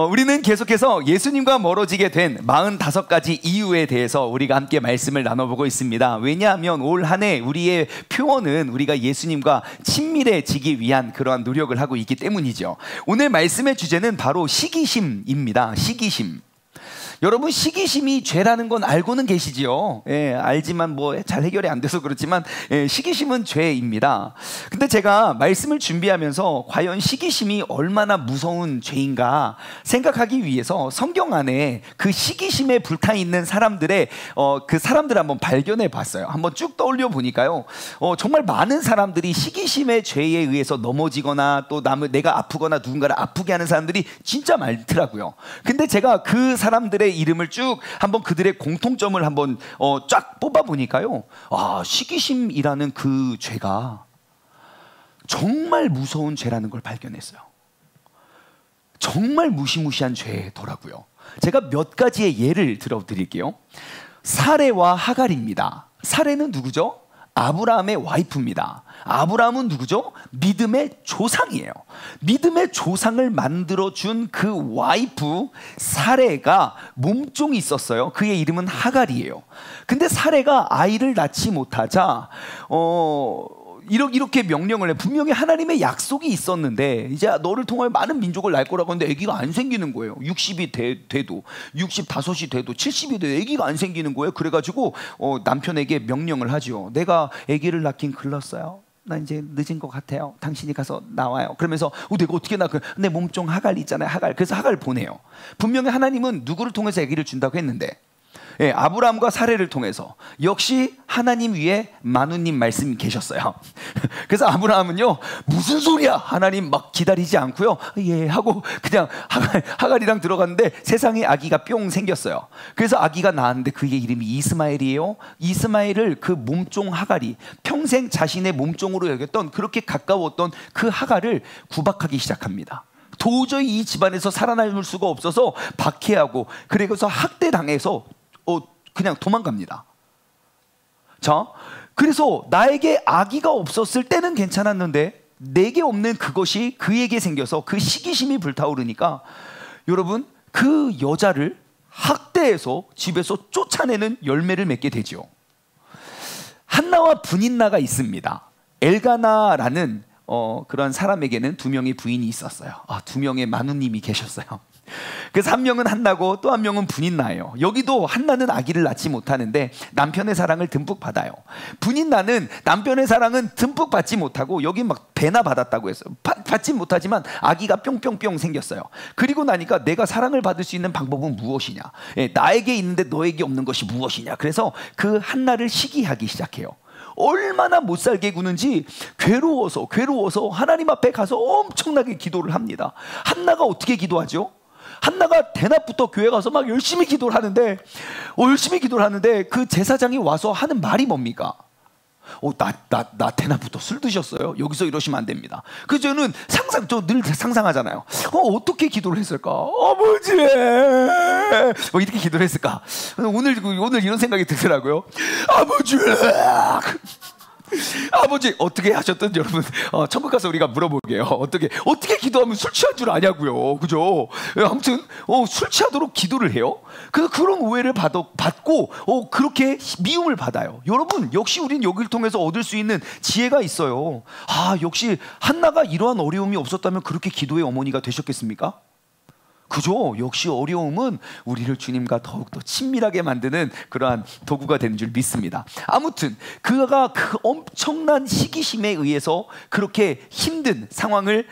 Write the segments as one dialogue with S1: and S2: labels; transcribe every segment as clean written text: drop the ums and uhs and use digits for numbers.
S1: 우리는 계속해서 예수님과 멀어지게 된 45가지 이유에 대해서 우리가 함께 말씀을 나눠보고 있습니다. 왜냐하면 올 한 해 우리의 표어는 우리가 예수님과 친밀해지기 위한 그러한 노력을 하고 있기 때문이죠. 오늘 말씀의 주제는 바로 시기심입니다. 시기심. 여러분, 시기심이 죄라는 건 알고는 계시지요. 예, 알지만 뭐 잘 해결이 안 돼서 그렇지만 시기심은 죄입니다. 근데 제가 말씀을 준비하면서 과연 시기심이 얼마나 무서운 죄인가 생각하기 위해서 성경 안에 그 시기심에 불타있는 사람들의 그 사람들을 한번 발견해 봤어요. 한번 쭉 떠올려 보니까요, 정말 많은 사람들이 시기심의 죄에 의해서 넘어지거나 또 내가 아프거나 누군가를 아프게 하는 사람들이 진짜 많더라고요. 근데 제가 그 사람들의 이름을 쭉 한번 그들의 공통점을 한번 쫙 뽑아 보니까요, 시기심이라는 그 죄가 정말 무서운 죄라는 걸 발견했어요. 정말 무시무시한 죄더라고요. 제가 몇 가지의 예를 들어 드릴게요. 사레와 하갈입니다. 사레는 누구죠? 아브라함의 와이프입니다. 아브라함은 누구죠? 믿음의 조상이에요. 믿음의 조상을 만들어준 그 와이프 사레가 몸종이 있었어요. 그의 이름은 하갈이에요. 근데 사레가 아이를 낳지 못하자 이렇게 명령을 해. 분명히 하나님의 약속이 있었는데 이제 너를 통하여 많은 민족을 낳을 거라고 하는데 아기가 안 생기는 거예요. 60이 돼도 65이 돼도 70이 돼도 아기가 안 생기는 거예요. 그래가지고 남편에게 명령을 하죠. 내가 아기를 낳긴 글렀어요. 나 이제 늦은 것 같아요. 당신이 가서 나와요. 그러면서 내가 어떻게 내 몸종 하갈 있잖아요. 하갈. 그래서 하갈 보내요. 분명히 하나님은 누구를 통해서 아기를 준다고 했는데, 예, 아브라함과 사레를 통해서 역시 하나님 위에 마누님 말씀이 계셨어요. 그래서 아브라함은요, 무슨 소리야? 하나님 막 기다리지 않고요, 예 하고 그냥 하갈이랑 들어갔는데 세상에 아기가 뿅 생겼어요. 그래서 아기가 나왔는데 그의 이름이 이스마엘이에요. 이스마엘을 그 몸종 하갈이 평생 자신의 몸종으로 여겼던, 그렇게 가까웠던 그 하갈을 구박하기 시작합니다. 도저히 이 집안에서 살아남을 수가 없어서 박해하고, 그래서 학대당해서 그냥 도망갑니다. 자, 그래서 나에게 아기가 없었을 때는 괜찮았는데 내게 없는 그것이 그에게 생겨서 그 시기심이 불타오르니까, 여러분, 그 여자를 학대해서 집에서 쫓아내는 열매를 맺게 되죠. 한나와 분인나가 있습니다. 엘가나라는 그런 사람에게는 2명의 부인이 있었어요. 2명의 마누님이 계셨어요. 그래서 한 명은 한나고 또 한 명은 분인나예요. 여기도 한나는 아기를 낳지 못하는데 남편의 사랑을 듬뿍 받아요. 분인나는 남편의 사랑은 듬뿍 받지 못하고 여기 막 배나 받았다고 했어요. 받지 못하지만 아기가 뿅뿅뿅 생겼어요. 그리고 나니까 내가 사랑을 받을 수 있는 방법은 무엇이냐? 나에게 있는데 너에게 없는 것이 무엇이냐? 그래서 그 한나를 시기하기 시작해요. 얼마나 못 살게 구는지 괴로워서 하나님 앞에 가서 엄청나게 기도를 합니다. 한나가 어떻게 기도하죠? 한나가 대낮부터 교회 가서 막 열심히 기도를 하는데 그 제사장이 와서 하는 말이 뭡니까? 나 대낮부터 술 드셨어요? 여기서 이러시면 안 됩니다. 그래서 저는 늘 상상하잖아요. 어떻게 기도를 했을까? 아버지! 뭐 이렇게 기도를 했을까? 오늘 이런 생각이 들더라고요. 아버지 어떻게 하셨든 여러분 천국 가서 우리가 물어볼게요. 어떻게 기도하면 술 취한 줄 아냐고요. 그죠? 아무튼 술 취하도록 기도를 해요. 그래서 그런 오해를 받고 그렇게 미움을 받아요. 여러분, 역시 우리는 여기를 통해서 얻을 수 있는 지혜가 있어요. 역시 한나가 이러한 어려움이 없었다면 그렇게 기도의 어머니가 되셨겠습니까? 그죠? 역시 어려움은 우리를 주님과 더욱더 친밀하게 만드는 그러한 도구가 되는 줄 믿습니다. 아무튼 그가 그 엄청난 시기심에 의해서 그렇게 힘든 상황을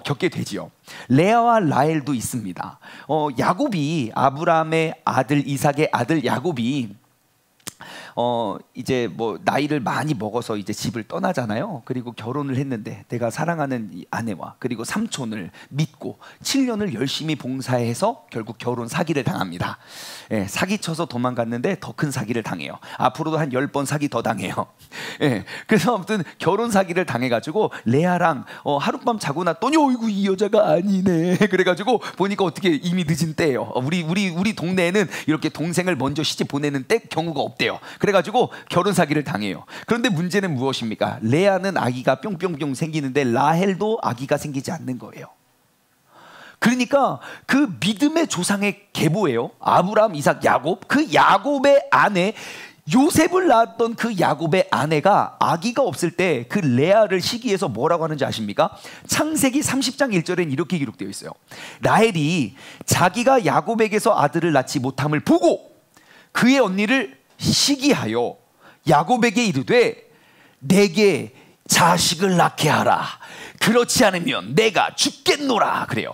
S1: 겪게 되지요. 레아와 라헬도 있습니다. 야곱이, 아브라함의 아들 이삭의 아들 야곱이 이제 뭐 나이를 많이 먹어서 이제 집을 떠나잖아요. 그리고 결혼을 했는데 내가 사랑하는 이 아내와 그리고 삼촌을 믿고 7년을 열심히 봉사해서 결국 결혼 사기를 당합니다. 예, 사기쳐서 도망갔는데 더 큰 사기를 당해요. 앞으로도 한 10번 사기 더 당해요. 예, 그래서 아무튼 결혼 사기를 당해가지고 레아랑 하룻밤 자고 났더니 어이구 이 여자가 아니네. 그래가지고 보니까 어떻게 이미 늦은 때예요. 우리 동네에는 이렇게 동생을 먼저 시집 보내는 때 경우가 없대요. 그래가지고 결혼 사기를 당해요. 그런데 문제는 무엇입니까? 레아는 아기가 뿅뿅뿅 생기는데 라헬도 아기가 생기지 않는 거예요. 그러니까 그 믿음의 조상의 계보예요. 아브라함, 이삭, 야곱. 그 야곱의 아내, 요셉을 낳았던 그 야곱의 아내가 아기가 없을 때 그 레아를 시기해서 뭐라고 하는지 아십니까? 창세기 30장 1절엔 이렇게 기록되어 있어요. 라헬이 자기가 야곱에게서 아들을 낳지 못함을 보고 그의 언니를 시기하여 야곱에게 이르되 내게 자식을 낳게 하라. 그렇지 않으면 내가 죽겠노라. 그래요.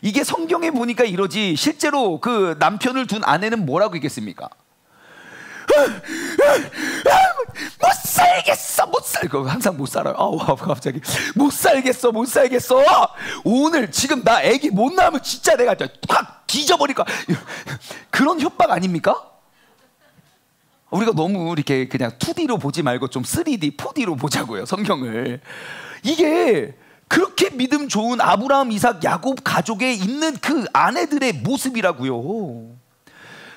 S1: 이게 성경에 보니까 이러지 실제로 그 남편을 둔 아내는 뭐라고 했겠습니까? 못 살겠어, 못 살고 항상 못 살아요. 갑자기 못 살겠어, 못 살겠어. 오늘 지금 나 애기 못 낳으면 진짜 내가 확 뒤져버릴 거야. 그런 협박 아닙니까? 우리가 너무 이렇게 그냥 2D로 보지 말고 좀 3D, 4D로 보자고요, 성경을. 이게 그렇게 믿음 좋은 아브라함, 이삭, 야곱 가족에 있는 그 아내들의 모습이라고요.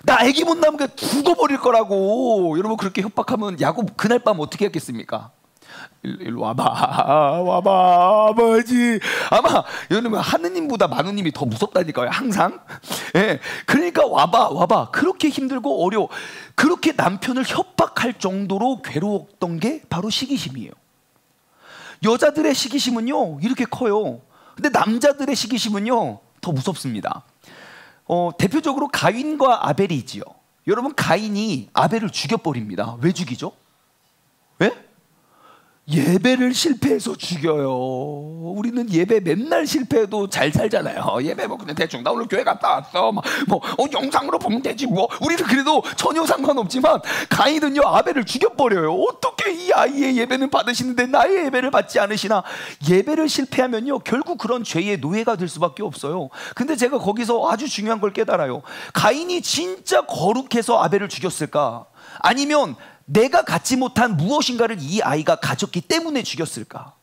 S1: 나 애기 못 낳으면 죽어버릴 거라고. 여러분 그렇게 협박하면 야곱 그날 밤 어떻게 했겠습니까? 일로 와봐 아버지. 아마 여러분 하느님보다 마누님이 더 무섭다니까요, 항상. 예, 그러니까 와봐. 그렇게 힘들고 어려워. 그렇게 남편을 협박할 정도로 괴로웠던 게 바로 시기심이에요. 여자들의 시기심은요 이렇게 커요. 근데 남자들의 시기심은요 더 무섭습니다. 대표적으로 가인과 아벨이 있지요. 여러분 가인이 아벨을 죽여버립니다. 왜 죽이죠? 왜? 예배를 실패해서 죽여요. 우리는 예배 맨날 실패해도 잘 살잖아요. 예배 뭐 그냥 대충 나 오늘 교회 갔다 왔어. 영상으로 보면 되지 뭐. 우리는 그래도 전혀 상관없지만 가인은요 아벨을 죽여버려요. 어떻게 이 아이의 예배는 받으시는데 나의 예배를 받지 않으시나. 예배를 실패하면요 결국 그런 죄의 노예가 될 수밖에 없어요. 근데 제가 거기서 아주 중요한 걸 깨달아요. 가인이 진짜 거룩해서 아벨을 죽였을까? 아니면 내가 갖지 못한 무엇인가를 이 아이가 가졌기 때문에 죽였을까?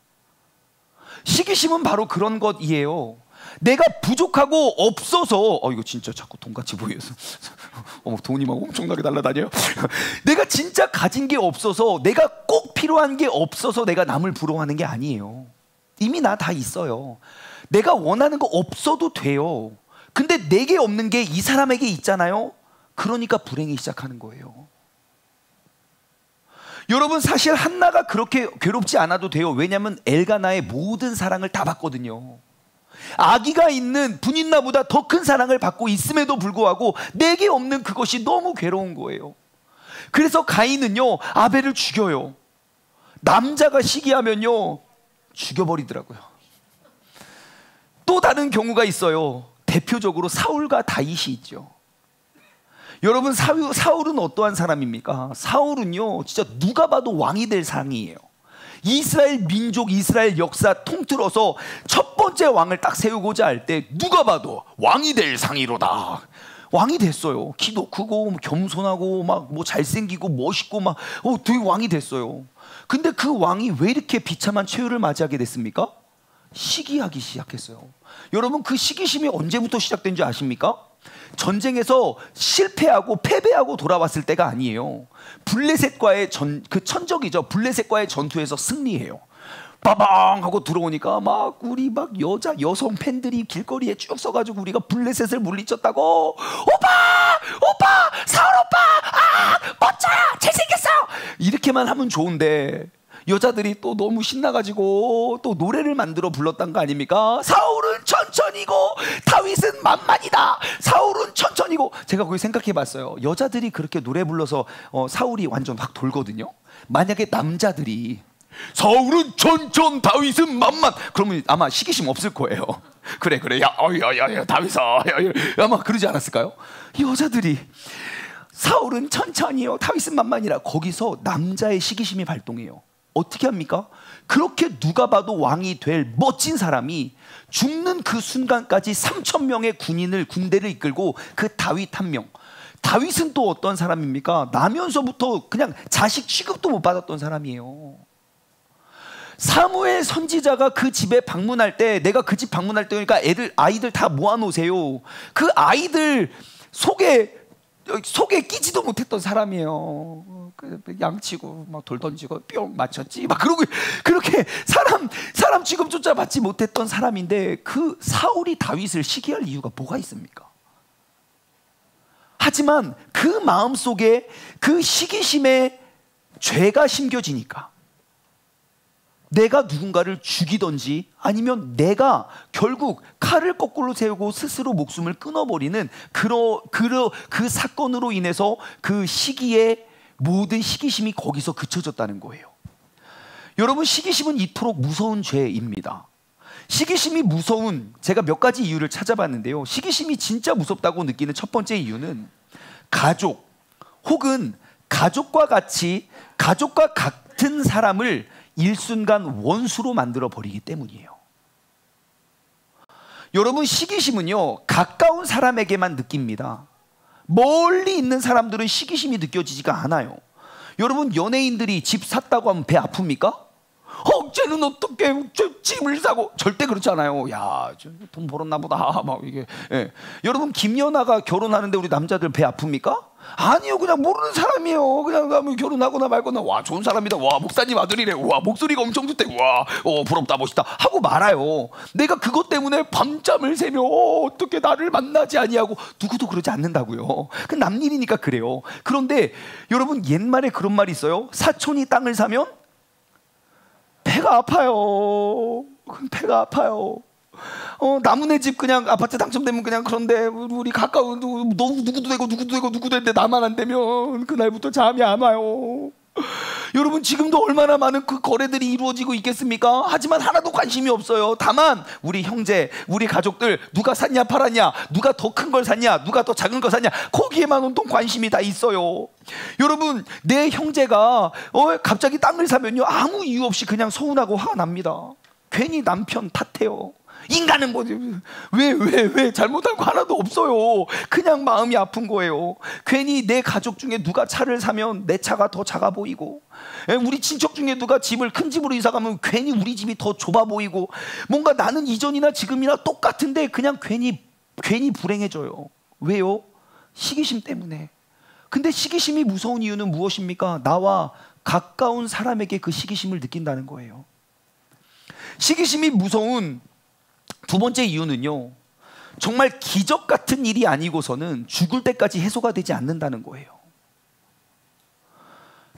S1: 시기심은 바로 그런 것이에요. 내가 부족하고 없어서 이거 진짜 자꾸 돈같이 보여서 돈이 막 엄청나게 날아다녀요. 내가 진짜 가진 게 없어서, 내가 꼭 필요한 게 없어서 내가 남을 부러워하는 게 아니에요. 이미 나 다 있어요. 내가 원하는 거 없어도 돼요. 근데 내게 없는 게 이 사람에게 있잖아요. 그러니까 불행이 시작하는 거예요. 여러분 사실 한나가 그렇게 괴롭지 않아도 돼요. 왜냐하면 엘가나의 모든 사랑을 다 받거든요. 아기가 있는 분인나보다 더 큰 사랑을 받고 있음에도 불구하고 내게 없는 그것이 너무 괴로운 거예요. 그래서 가인은요 아벨을 죽여요. 남자가 시기하면요 죽여버리더라고요. 또 다른 경우가 있어요. 대표적으로 사울과 다윗이 있죠. 여러분 사울은 어떠한 사람입니까? 사울은요 진짜 누가 봐도 왕이 될 상이에요. 이스라엘 민족, 이스라엘 역사 통틀어서 첫 번째 왕을 딱 세우고자 할 때 누가 봐도 왕이 될 상이로다. 왕이 됐어요. 키도 크고 겸손하고 막 잘생기고 멋있고 되게 왕이 됐어요. 근데 그 왕이 왜 이렇게 비참한 최후를 맞이하게 됐습니까? 시기하기 시작했어요. 여러분 그 시기심이 언제부터 시작된지 아십니까? 전쟁에서 실패하고 패배하고 돌아왔을 때가 아니에요. 블레셋과의 그 천적이죠. 블레셋과의 전투에서 승리해요. 빠방 하고 들어오니까 우리 여성 팬들이 길거리에 쭉 서가지고 우리가 블레셋을 물리쳤다고. 오빠 사울 오빠 멋져요, 잘생겼어요, 이렇게만 하면 좋은데 여자들이 또 너무 신나가지고 또 노래를 만들어 불렀단 거 아닙니까? 사울은 천천히고 다윗은 만만이다. 사울은 천천히고. 제가 거기 생각해 봤어요. 여자들이 그렇게 노래 불러서 사울이 완전 확 돌거든요. 만약에 남자들이 사울은 천천 다윗은 만만, 그러면 아마 시기심 없을 거예요. 그래 야 다윗아 아마 그러지 않았을까요? 여자들이 사울은 천천히요 다윗은 만만이라. 거기서 남자의 시기심이 발동해요. 어떻게 합니까? 그렇게 누가 봐도 왕이 될 멋진 사람이 죽는 그 순간까지 3,000명의 군대를 이끌고 그 다윗 한 명. 다윗은 또 어떤 사람입니까? 나면서부터 그냥 자식 취급도 못 받았던 사람이에요. 사무엘 선지자가 그 집에 방문할 때, 내가 그 집 방문할 때 그러니까 아이들 다 모아놓으세요. 그 아이들 속에 끼지도 못했던 사람이에요. 양치고 막 돌 던지고 뿅 맞췄지 막 그러고 그렇게 사람 취급조차 받지 못했던 사람인데 그 사울이 다윗을 시기할 이유가 뭐가 있습니까? 하지만 그 마음속에 그 시기심의 죄가 심겨지니까 내가 누군가를 죽이든지 아니면 내가 결국 칼을 거꾸로 세우고 스스로 목숨을 끊어버리는 그 사건으로 인해서 그 시기의 모든 시기심이 거기서 그쳐졌다는 거예요. 여러분, 시기심은 이토록 무서운 죄입니다. 시기심이 무서운, 제가 몇 가지 이유를 찾아봤는데요. 시기심이 진짜 무섭다고 느끼는 첫 번째 이유는 가족 혹은 가족과 같은 사람을 일순간 원수로 만들어 버리기 때문이에요. 여러분, 시기심은요 가까운 사람에게만 느낍니다. 멀리 있는 사람들은 시기심이 느껴지지가 않아요. 여러분, 연예인들이 집 샀다고 하면 배 아픕니까? 쟤는 어떻게 집을 사고, 절대 그렇지 않아요. 야, 돈 벌었나 보다 막 이게. 예. 여러분, 김연아가 결혼하는데 우리 남자들 배 아픕니까? 아니요, 그냥 모르는 사람이에요. 그냥 결혼하거나 말거나, 와 좋은 사람이다, 와 목사님 아들이래, 와 목소리가 엄청 좋대, 와 부럽다 멋있다 하고 말아요. 내가 그것 때문에 밤잠을 새며 어떻게 나를 만나지 아니하고, 누구도 그러지 않는다고요. 그 남 일이니까 그래요. 그런데 여러분, 옛말에 그런 말이 있어요. 사촌이 땅을 사면 배가 아파요. 배가 아파요. 남은애 집 그냥 아파트 당첨되면 그냥, 그런데 우리 가까운 누구도 되고 누구도 되는데 나만 안 되면 그날부터 잠이 안 와요. 여러분, 지금도 얼마나 많은 그 거래들이 이루어지고 있겠습니까? 하지만 하나도 관심이 없어요. 다만 우리 형제, 우리 가족들, 누가 샀냐 팔았냐, 누가 더 큰 걸 샀냐, 누가 더 작은 걸 샀냐, 거기에만 온통 관심이 다 있어요. 여러분, 내 형제가 갑자기 땅을 사면요 아무 이유 없이 그냥 서운하고 화가 납니다. 괜히 남편 탓해요. 인간은 뭐지? 왜 잘못한 거 하나도 없어요. 그냥 마음이 아픈 거예요. 괜히 내 가족 중에 누가 차를 사면 내 차가 더 작아 보이고, 우리 친척 중에 누가 큰 집으로 이사 가면 괜히 우리 집이 더 좁아 보이고, 뭔가 나는 이전이나 지금이나 똑같은데 그냥 괜히 불행해져요. 왜요? 시기심 때문에. 근데 시기심이 무서운 이유는 무엇입니까? 나와 가까운 사람에게 그 시기심을 느낀다는 거예요. 시기심이 무서운 두 번째 이유는요, 정말 기적 같은 일이 아니고서는 죽을 때까지 해소가 되지 않는다는 거예요.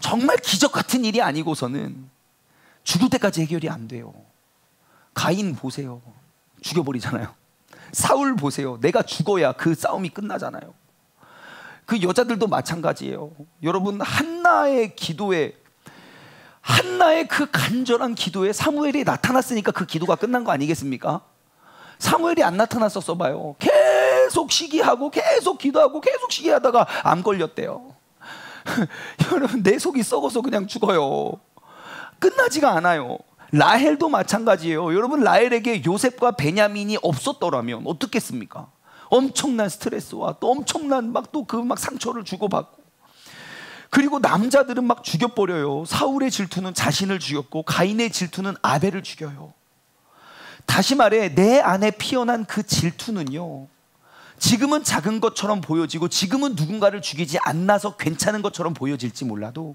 S1: 정말 기적 같은 일이 아니고서는 죽을 때까지 해결이 안 돼요. 가인 보세요. 죽여버리잖아요. 사울 보세요. 내가 죽어야 그 싸움이 끝나잖아요. 그 여자들도 마찬가지예요. 여러분, 한나의 그 간절한 기도에 사무엘이 나타났으니까 그 기도가 끝난 거 아니겠습니까? 사무엘이 안 나타났었어 봐요. 계속 시기하고 계속 기도하고 계속 시기하다가 암 걸렸대요. 여러분, 내 속이 썩어서 그냥 죽어요. 끝나지가 않아요. 라헬도 마찬가지예요. 여러분, 라헬에게 요셉과 베냐민이 없었더라면 어떻겠습니까? 엄청난 스트레스와 또 엄청난 막 상처를 주고받고, 그리고 남자들은 막 죽여버려요. 사울의 질투는 자신을 죽였고 가인의 질투는 아벨을 죽여요. 다시 말해, 내 안에 피어난 그 질투는요, 지금은 작은 것처럼 보여지고 지금은 누군가를 죽이지 않나서 괜찮은 것처럼 보여질지 몰라도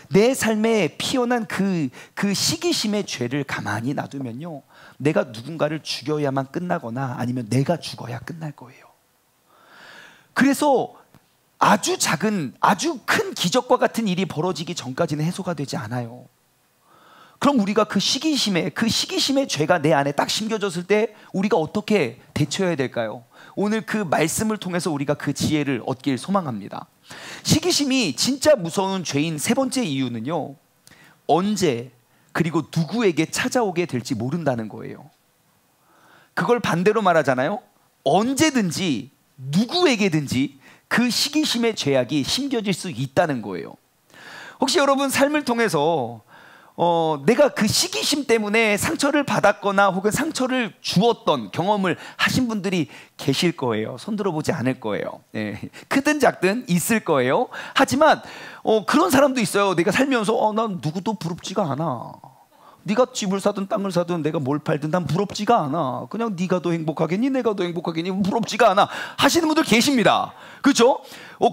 S1: 내 삶에 피어난 그 시기심의 죄를 가만히 놔두면요, 내가 누군가를 죽여야만 끝나거나 아니면 내가 죽어야 끝날 거예요. 그래서 아주 큰 기적과 같은 일이 벌어지기 전까지는 해소가 되지 않아요. 그럼 우리가 그 시기심의 죄가 내 안에 딱 심겨졌을 때 우리가 어떻게 대처해야 될까요? 오늘 그 말씀을 통해서 우리가 그 지혜를 얻길 소망합니다. 시기심이 진짜 무서운 죄인 세 번째 이유는요, 언제 그리고 누구에게 찾아오게 될지 모른다는 거예요. 그걸 반대로 말하잖아요. 언제든지 누구에게든지 그 시기심의 죄악이 심겨질 수 있다는 거예요. 혹시 여러분 삶을 통해서 내가 그 시기심 때문에 상처를 받았거나 혹은 상처를 주었던 경험을 하신 분들이 계실 거예요. 손들어 보지 않을 거예요. 네. 크든 작든 있을 거예요. 하지만 그런 사람도 있어요. 내가 살면서 난 누구도 부럽지가 않아. 네가 집을 사든 땅을 사든 내가 뭘 팔든 난 부럽지가 않아. 그냥 네가 더 행복하겠니? 내가 더 행복하겠니? 부럽지가 않아 하시는 분들 계십니다. 그렇죠?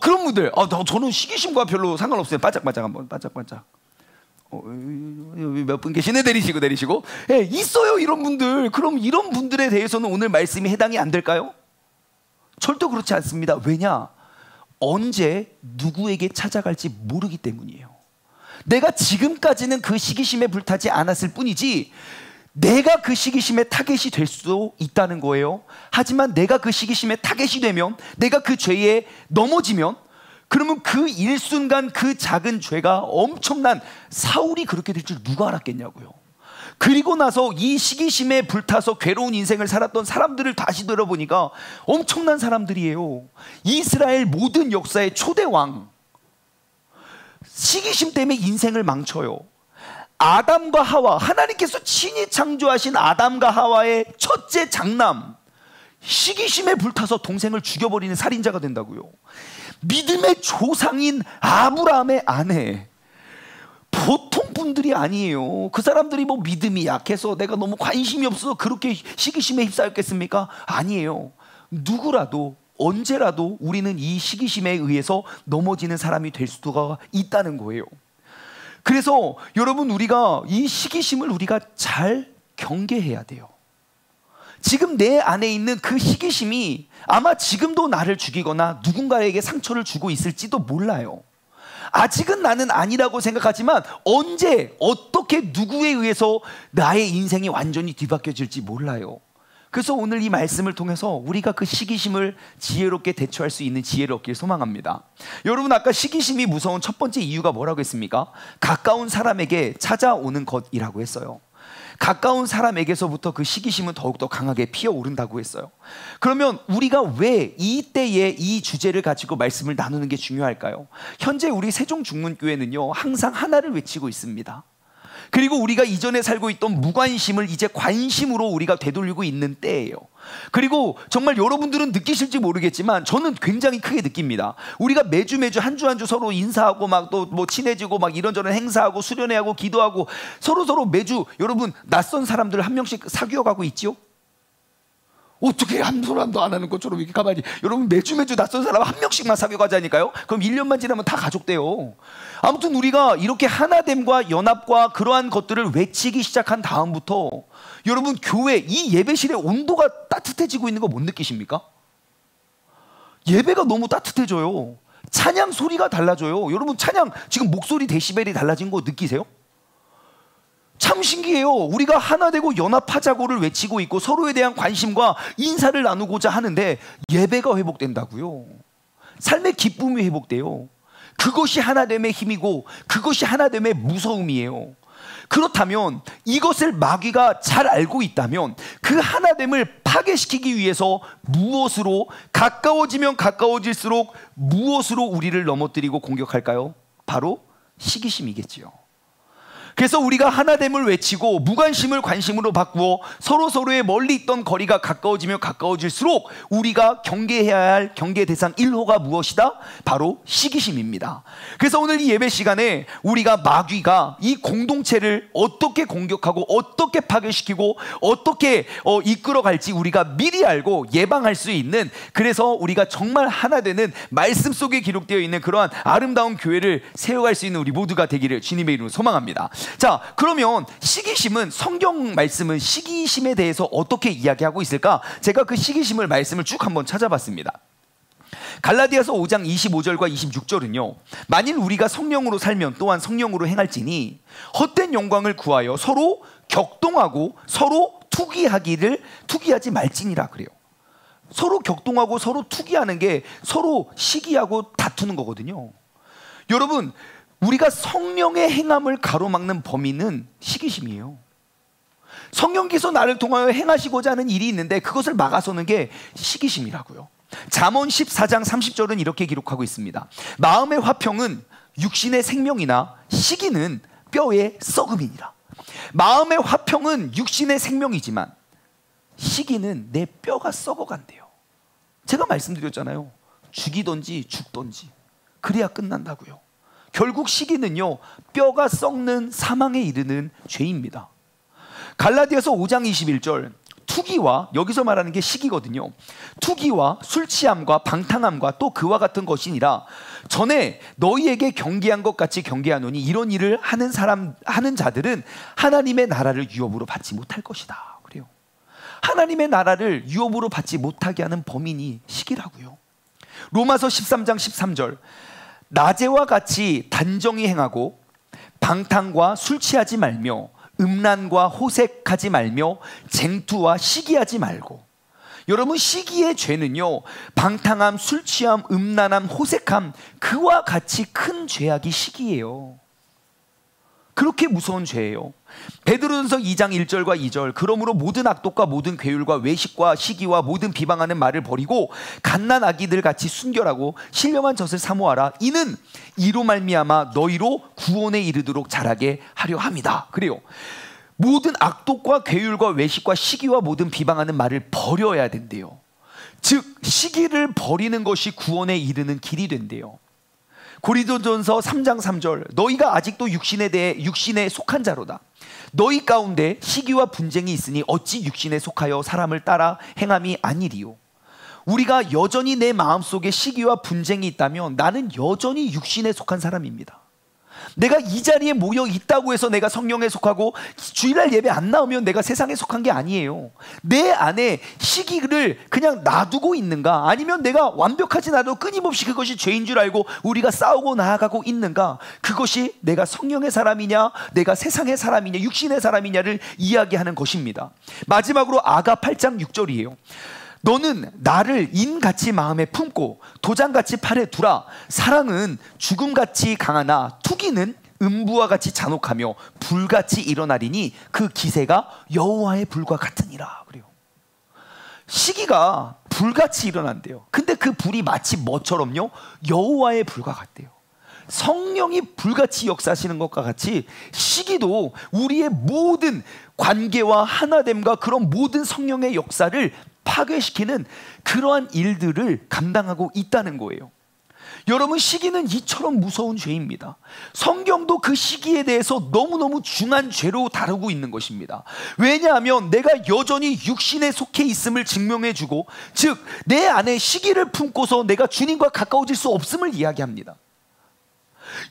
S1: 그런 분들 저는 시기심과 별로 상관없어요. 반짝반짝 한번 반짝반짝. 몇 분 계시네. 내리시고. 예, 있어요 이런 분들. 그럼 이런 분들에 대해서는 오늘 말씀이 해당이 안 될까요? 절대 그렇지 않습니다. 왜냐? 언제 누구에게 찾아갈지 모르기 때문이에요. 내가 지금까지는 그 시기심에 불타지 않았을 뿐이지 내가 그 시기심에 타겟이 될 수도 있다는 거예요. 하지만 내가 그 시기심에 타겟이 되면, 내가 그 죄에 넘어지면, 그러면 그 일순간 그 작은 죄가 엄청난, 사울이 그렇게 될 줄 누가 알았겠냐고요. 그리고 나서 이 시기심에 불타서 괴로운 인생을 살았던 사람들을 다시 들어보니까 엄청난 사람들이에요. 이스라엘 모든 역사의 초대왕. 시기심 때문에 인생을 망쳐요. 아담과 하와, 하나님께서 친히 창조하신 아담과 하와의 첫째 장남, 시기심에 불타서 동생을 죽여버리는 살인자가 된다고요. 믿음의 조상인 아브라함의 아내, 보통 분들이 아니에요. 그 사람들이 뭐 믿음이 약해서 내가 너무 관심이 없어서 그렇게 시기심에 휩싸였겠습니까? 아니에요. 누구라도 언제라도 우리는 이 시기심에 의해서 넘어지는 사람이 될 수가 있다는 거예요. 그래서 여러분, 우리가 이 시기심을 우리가 잘 경계해야 돼요. 지금 내 안에 있는 그 시기심이 아마 지금도 나를 죽이거나 누군가에게 상처를 주고 있을지도 몰라요. 아직은 나는 아니라고 생각하지만 언제 어떻게 누구에 의해서 나의 인생이 완전히 뒤바뀌어질지 몰라요. 그래서 오늘 이 말씀을 통해서 우리가 그 시기심을 지혜롭게 대처할 수 있는 지혜를 얻길 소망합니다. 여러분, 아까 시기심이 무서운 첫 번째 이유가 뭐라고 했습니까? 가까운 사람에게 찾아오는 것이라고 했어요. 가까운 사람에게서부터 그 시기심은 더욱더 강하게 피어오른다고 했어요. 그러면 우리가 왜 이때에 이 주제를 가지고 말씀을 나누는 게 중요할까요? 현재 우리 세종중문교회는요, 항상 하나를 외치고 있습니다. 그리고 우리가 이전에 살고 있던 무관심을 이제 관심으로 우리가 되돌리고 있는 때예요. 그리고 정말 여러분들은 느끼실지 모르겠지만 저는 굉장히 크게 느낍니다. 우리가 매주 한 주 한 주 서로 인사하고 막 또 뭐 친해지고 막 이런저런 행사하고 수련회하고 기도하고 서로 매주, 여러분, 낯선 사람들 한 명씩 사귀어 가고 있죠? 어떻게 한 사람도 안 하는 것처럼 이렇게 가만히, 여러분, 매주 낯선 사람 한 명씩만 사귀어 가자니까요. 그럼 1년만 지나면 다 가족 돼요. 아무튼 우리가 이렇게 하나됨과 연합과 그러한 것들을 외치기 시작한 다음부터 여러분, 교회 이 예배실의 온도가 따뜻해지고 있는 거 못 느끼십니까? 예배가 너무 따뜻해져요. 찬양 소리가 달라져요. 여러분, 찬양 지금 목소리 데시벨이 달라진 거 느끼세요? 참 신기해요. 우리가 하나 되고 연합하자고를 외치고 있고 서로에 대한 관심과 인사를 나누고자 하는데 예배가 회복된다고요. 삶의 기쁨이 회복돼요. 그것이 하나됨의 힘이고 그것이 하나됨의 무서움이에요. 그렇다면 이것을 마귀가 잘 알고 있다면 그 하나됨을 파괴시키기 위해서 무엇으로, 가까워지면 가까워질수록 무엇으로 우리를 넘어뜨리고 공격할까요? 바로 시기심이겠지요. 그래서 우리가 하나됨을 외치고 무관심을 관심으로 바꾸어 서로의 멀리 있던 거리가 가까워지면 가까워질수록 우리가 경계해야 할 경계 대상 1호가 무엇이다? 바로 시기심입니다. 그래서 오늘 이 예배 시간에 우리가 마귀가 이 공동체를 어떻게 공격하고 어떻게 파괴시키고 어떻게 이끌어갈지 우리가 미리 알고 예방할 수 있는, 그래서 우리가 정말 하나 되는 말씀 속에 기록되어 있는 그러한 아름다운 교회를 세워갈 수 있는 우리 모두가 되기를 주님의 이름으로 소망합니다. 자, 그러면 시기심은, 성경 말씀은 시기심에 대해서 어떻게 이야기하고 있을까? 제가 그 시기심을 말씀을 쭉 한번 찾아봤습니다. 갈라디아서 5장 25절과 26절은요, 만일 우리가 성령으로 살면 또한 성령으로 행할지니 헛된 영광을 구하여 서로 격동하고 서로 투기하지 말지니라 그래요. 서로 격동하고 서로 투기하는 게 서로 시기하고 다투는 거거든요. 여러분, 우리가 성령의 행함을 가로막는 범위는 시기심이에요. 성령께서 나를 통하여 행하시고자 하는 일이 있는데 그것을 막아서는 게 시기심이라고요. 잠언 14장 30절은 이렇게 기록하고 있습니다. 마음의 화평은 육신의 생명이나 시기는 뼈의 썩음이니라. 마음의 화평은 육신의 생명이지만 시기는 내 뼈가 썩어간대요. 제가 말씀드렸잖아요. 죽이든지 죽든지 그래야 끝난다고요. 결국 시기는요, 뼈가 썩는 사망에 이르는 죄입니다. 갈라디아서 5장 21절, 투기와, 여기서 말하는 게 시기거든요. 투기와 술 취함과 방탕함과 또 그와 같은 것이니라. 전에 너희에게 경계한 것 같이 경계하노니 이런 일을 하는 자들은 하나님의 나라를 유업으로 받지 못할 것이다. 그래요. 하나님의 나라를 유업으로 받지 못하게 하는 범인이 시기라고요. 로마서 13장 13절, 낮에와 같이 단정히 행하고 방탕과 술 취하지 말며 음란과 호색하지 말며 쟁투와 시기하지 말고. 여러분, 시기의 죄는요, 방탕함, 술 취함, 음란함, 호색함, 그와 같이 큰 죄악이 시기예요. 그렇게 무서운 죄예요. 베드로전서 2장 1절과 2절, 그러므로 모든 악독과 모든 괴율과 외식과 시기와 모든 비방하는 말을 버리고 갓난 아기들 같이 순결하고 신령한 젖을 사모하라. 이는 이로 말미암아 너희로 구원에 이르도록 자라게 하려 함이다. 그래요. 모든 악독과 괴율과 외식과 시기와 모든 비방하는 말을 버려야 된대요. 즉 시기를 버리는 것이 구원에 이르는 길이 된대요. 고린도전서 3장 3절, 너희가 아직도 육신에 속한 자로다. 너희 가운데 시기와 분쟁이 있으니 어찌 육신에 속하여 사람을 따라 행함이 아니리요. 우리가 여전히 내 마음속에 시기와 분쟁이 있다면 나는 여전히 육신에 속한 사람입니다. 내가 이 자리에 모여 있다고 해서 내가 성령에 속하고 주일날 예배 안 나오면 내가 세상에 속한 게 아니에요. 내 안에 시기를 그냥 놔두고 있는가, 아니면 내가 완벽하지 않아도 끊임없이 그것이 죄인 줄 알고 우리가 싸우고 나아가고 있는가, 그것이 내가 성령의 사람이냐 내가 세상의 사람이냐 육신의 사람이냐를 이야기하는 것입니다. 마지막으로 아가 8장 6절이에요. 너는 나를 인같이 마음에 품고 도장같이 팔에 두라. 사랑은 죽음같이 강하나 투기는 음부와 같이 잔혹하며 불같이 일어나리니 그 기세가 여호와의 불과 같으니라. 그래요. 시기가 불같이 일어난대요. 근데 그 불이 마치 뭐처럼요? 여호와의 불과 같대요. 성령이 불같이 역사하시는 것과 같이 시기도 우리의 모든 관계와 하나됨과 그런 모든 성령의 역사를 파괴시키는 그러한 일들을 감당하고 있다는 거예요. 여러분, 시기는 이처럼 무서운 죄입니다. 성경도 그 시기에 대해서 너무너무 중한 죄로 다루고 있는 것입니다. 왜냐하면 내가 여전히 육신에 속해 있음을 증명해주고, 즉 내 안에 시기를 품고서 내가 주님과 가까워질 수 없음을 이야기합니다.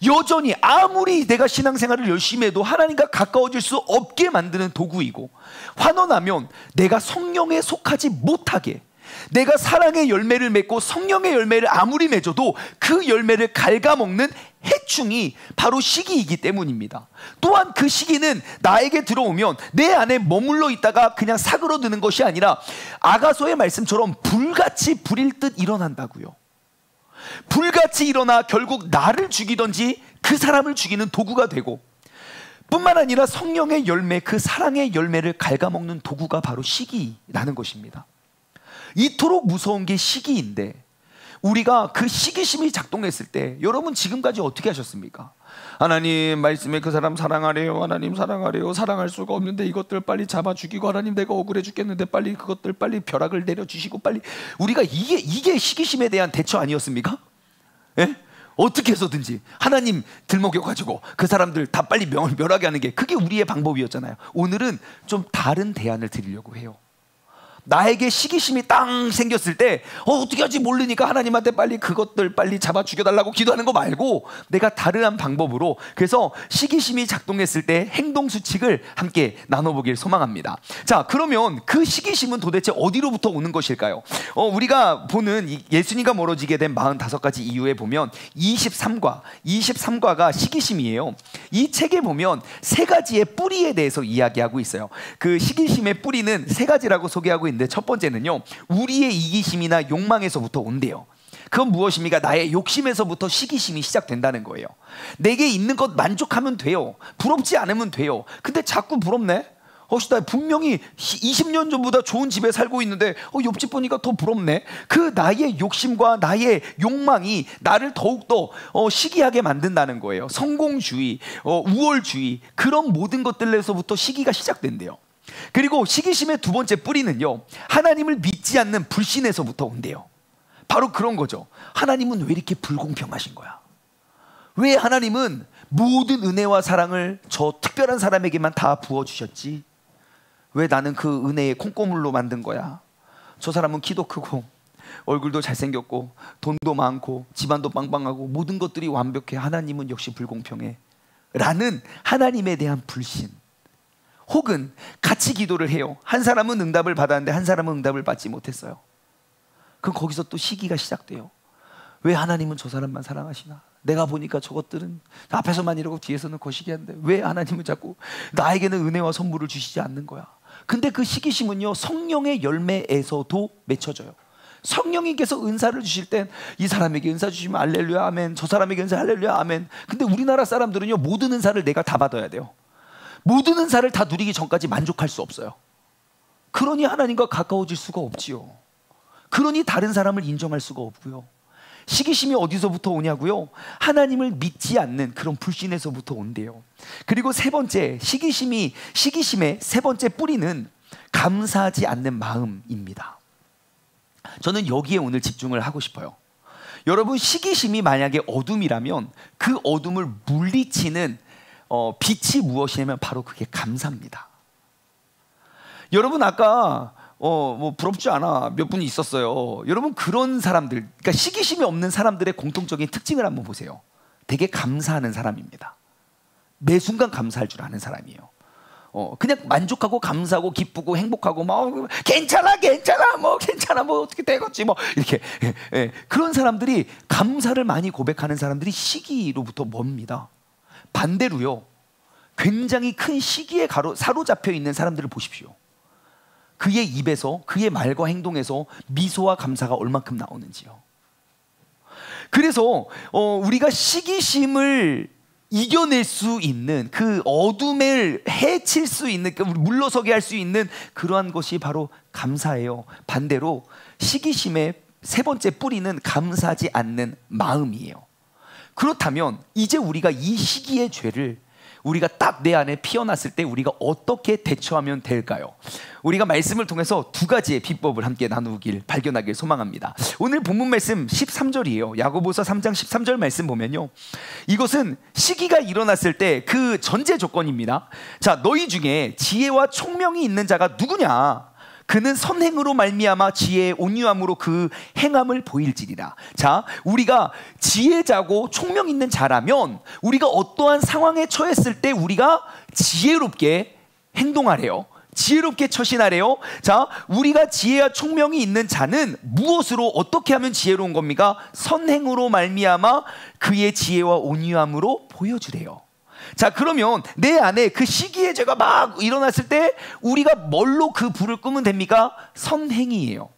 S1: 여전히 아무리 내가 신앙생활을 열심히 해도 하나님과 가까워질 수 없게 만드는 도구이고, 환원하면 내가 성령에 속하지 못하게, 내가 사랑의 열매를 맺고 성령의 열매를 아무리 맺어도 그 열매를 갉아먹는 해충이 바로 시기이기 때문입니다. 또한 그 시기는 나에게 들어오면 내 안에 머물러 있다가 그냥 사그러드는 것이 아니라 아가서의 말씀처럼 불같이 불일 듯 일어난다고요. 불같이 일어나 결국 나를 죽이든지 그 사람을 죽이는 도구가 되고, 뿐만 아니라 성령의 열매, 그 사랑의 열매를 갉아먹는 도구가 바로 시기라는 것입니다. 이토록 무서운 게 시기인데, 우리가 그 시기심이 작동했을 때 여러분 지금까지 어떻게 하셨습니까? 하나님 말씀에 그 사람 사랑하래요. 하나님 사랑하래요. 사랑할 수가 없는데 이것들 빨리 잡아 죽이고, 하나님 내가 억울해 죽겠는데 빨리 그것들 빨리 벼락을 내려주시고, 빨리. 우리가 이게 시기심에 대한 대처 아니었습니까? 예? 어떻게 해서든지 하나님 들먹여가지고 그 사람들 다 빨리 멸하게 하는 게, 그게 우리의 방법이었잖아요. 오늘은 좀 다른 대안을 드리려고 해요. 나에게 시기심이 땅 생겼을 때 어떻게 할지 모르니까 하나님한테 빨리 그것들 빨리 잡아 죽여달라고 기도하는 거 말고, 내가 다른 방법으로, 그래서 시기심이 작동했을 때 행동 수칙을 함께 나눠보길 소망합니다. 자, 그러면 그 시기심은 도대체 어디로부터 오는 것일까요? 우리가 보는 예수님과 멀어지게 된 45가지 이유에 보면 23과가 시기심이에요. 이 책에 보면 3가지의 뿌리에 대해서 이야기하고 있어요. 그 시기심의 뿌리는 3가지라고 소개하고 있는데, 첫 번째는요, 우리의 이기심이나 욕망에서부터 온대요. 그건 무엇입니까? 나의 욕심에서부터 시기심이 시작된다는 거예요. 내게 있는 것 만족하면 돼요. 부럽지 않으면 돼요. 근데 자꾸 부럽네? 나 분명히 20년 전보다 좋은 집에 살고 있는데 옆집 보니까 더 부럽네. 그 나의 욕심과 나의 욕망이 나를 더욱더 시기하게 만든다는 거예요. 성공주의, 우월주의, 그런 모든 것들에서부터 시기가 시작된대요. 그리고 시기심의 2번째 뿌리는요, 하나님을 믿지 않는 불신에서부터 온대요. 바로 그런 거죠. 하나님은 왜 이렇게 불공평하신 거야? 왜 하나님은 모든 은혜와 사랑을 저 특별한 사람에게만 다 부어주셨지? 왜 나는 그 은혜의 콩고물로 만든 거야? 저 사람은 키도 크고 얼굴도 잘생겼고 돈도 많고 집안도 빵빵하고 모든 것들이 완벽해. 하나님은 역시 불공평해. 라는 하나님에 대한 불신. 혹은 같이 기도를 해요. 한 사람은 응답을 받았는데 한 사람은 응답을 받지 못했어요. 그럼 거기서 또 시기가 시작돼요. 왜 하나님은 저 사람만 사랑하시나? 내가 보니까 저것들은 앞에서만 이러고 뒤에서는 거시기한데 왜 하나님은 자꾸 나에게는 은혜와 선물을 주시지 않는 거야? 근데 그 시기심은요, 성령의 열매에서도 맺혀져요. 성령님께서 은사를 주실 땐 이 사람에게 은사 주시면 할렐루야 아멘, 저 사람에게 은사 할렐루야 아멘. 근데 우리나라 사람들은요, 모든 은사를 내가 다 받아야 돼요. 모든 은사를 다 누리기 전까지 만족할 수 없어요. 그러니 하나님과 가까워질 수가 없지요. 그러니 다른 사람을 인정할 수가 없고요. 시기심이 어디서부터 오냐고요? 하나님을 믿지 않는 그런 불신에서부터 온대요. 그리고 세 번째, 시기심의 세 번째 뿌리는 감사하지 않는 마음입니다. 저는 여기에 오늘 집중을 하고 싶어요. 여러분, 시기심이 만약에 어둠이라면 그 어둠을 물리치는 빛이 무엇이냐면 바로 그게 감사입니다. 여러분, 아까 뭐 부럽지 않아 몇 분이 있었어요. 여러분, 그런 사람들, 그러니까 시기심이 없는 사람들의 공통적인 특징을 한번 보세요. 되게 감사하는 사람입니다. 매 순간 감사할 줄 아는 사람이에요. 그냥 만족하고 감사하고 기쁘고 행복하고 막 괜찮아 뭐 괜찮아 뭐 어떻게 되겠지 뭐 이렇게 그런 사람들이, 감사를 많이 고백하는 사람들이 시기로부터 멉니다. 반대로요, 굉장히 큰 시기에 사로잡혀 있는 사람들을 보십시오. 그의 입에서, 그의 말과 행동에서 미소와 감사가 얼만큼 나오는지요. 그래서 우리가 시기심을 이겨낼 수 있는, 그 어둠을 해칠 수 있는, 물러서게 할 수 있는 그러한 것이 바로 감사예요. 반대로 시기심의 세 번째 뿌리는 감사하지 않는 마음이에요. 그렇다면 이제 우리가 이 시기의 죄를 우리가 딱 내 안에 피어났을 때 우리가 어떻게 대처하면 될까요? 우리가 말씀을 통해서 두 가지의 비법을 함께 발견하길 소망합니다. 오늘 본문 말씀 13절이에요. 야고보서 3장 13절 말씀 보면요, 이것은 시기가 일어났을 때 그 전제 조건입니다. 자, 너희 중에 지혜와 총명이 있는 자가 누구냐? 그는 선행으로 말미암아 지혜의 온유함으로 그 행함을 보일지리라. 자, 우리가 지혜자고 총명 있는 자라면 우리가 어떠한 상황에 처했을 때 우리가 지혜롭게 행동하래요. 지혜롭게 처신하래요. 자, 우리가 지혜와 총명이 있는 자는 무엇으로, 어떻게 하면 지혜로운 겁니까? 선행으로 말미암아 그의 지혜와 온유함으로 보여주래요. 자, 그러면 내 안에 그 시기의 죄가 막 일어났을 때 우리가 뭘로 그 불을 끄면 됩니까? 선행이에요.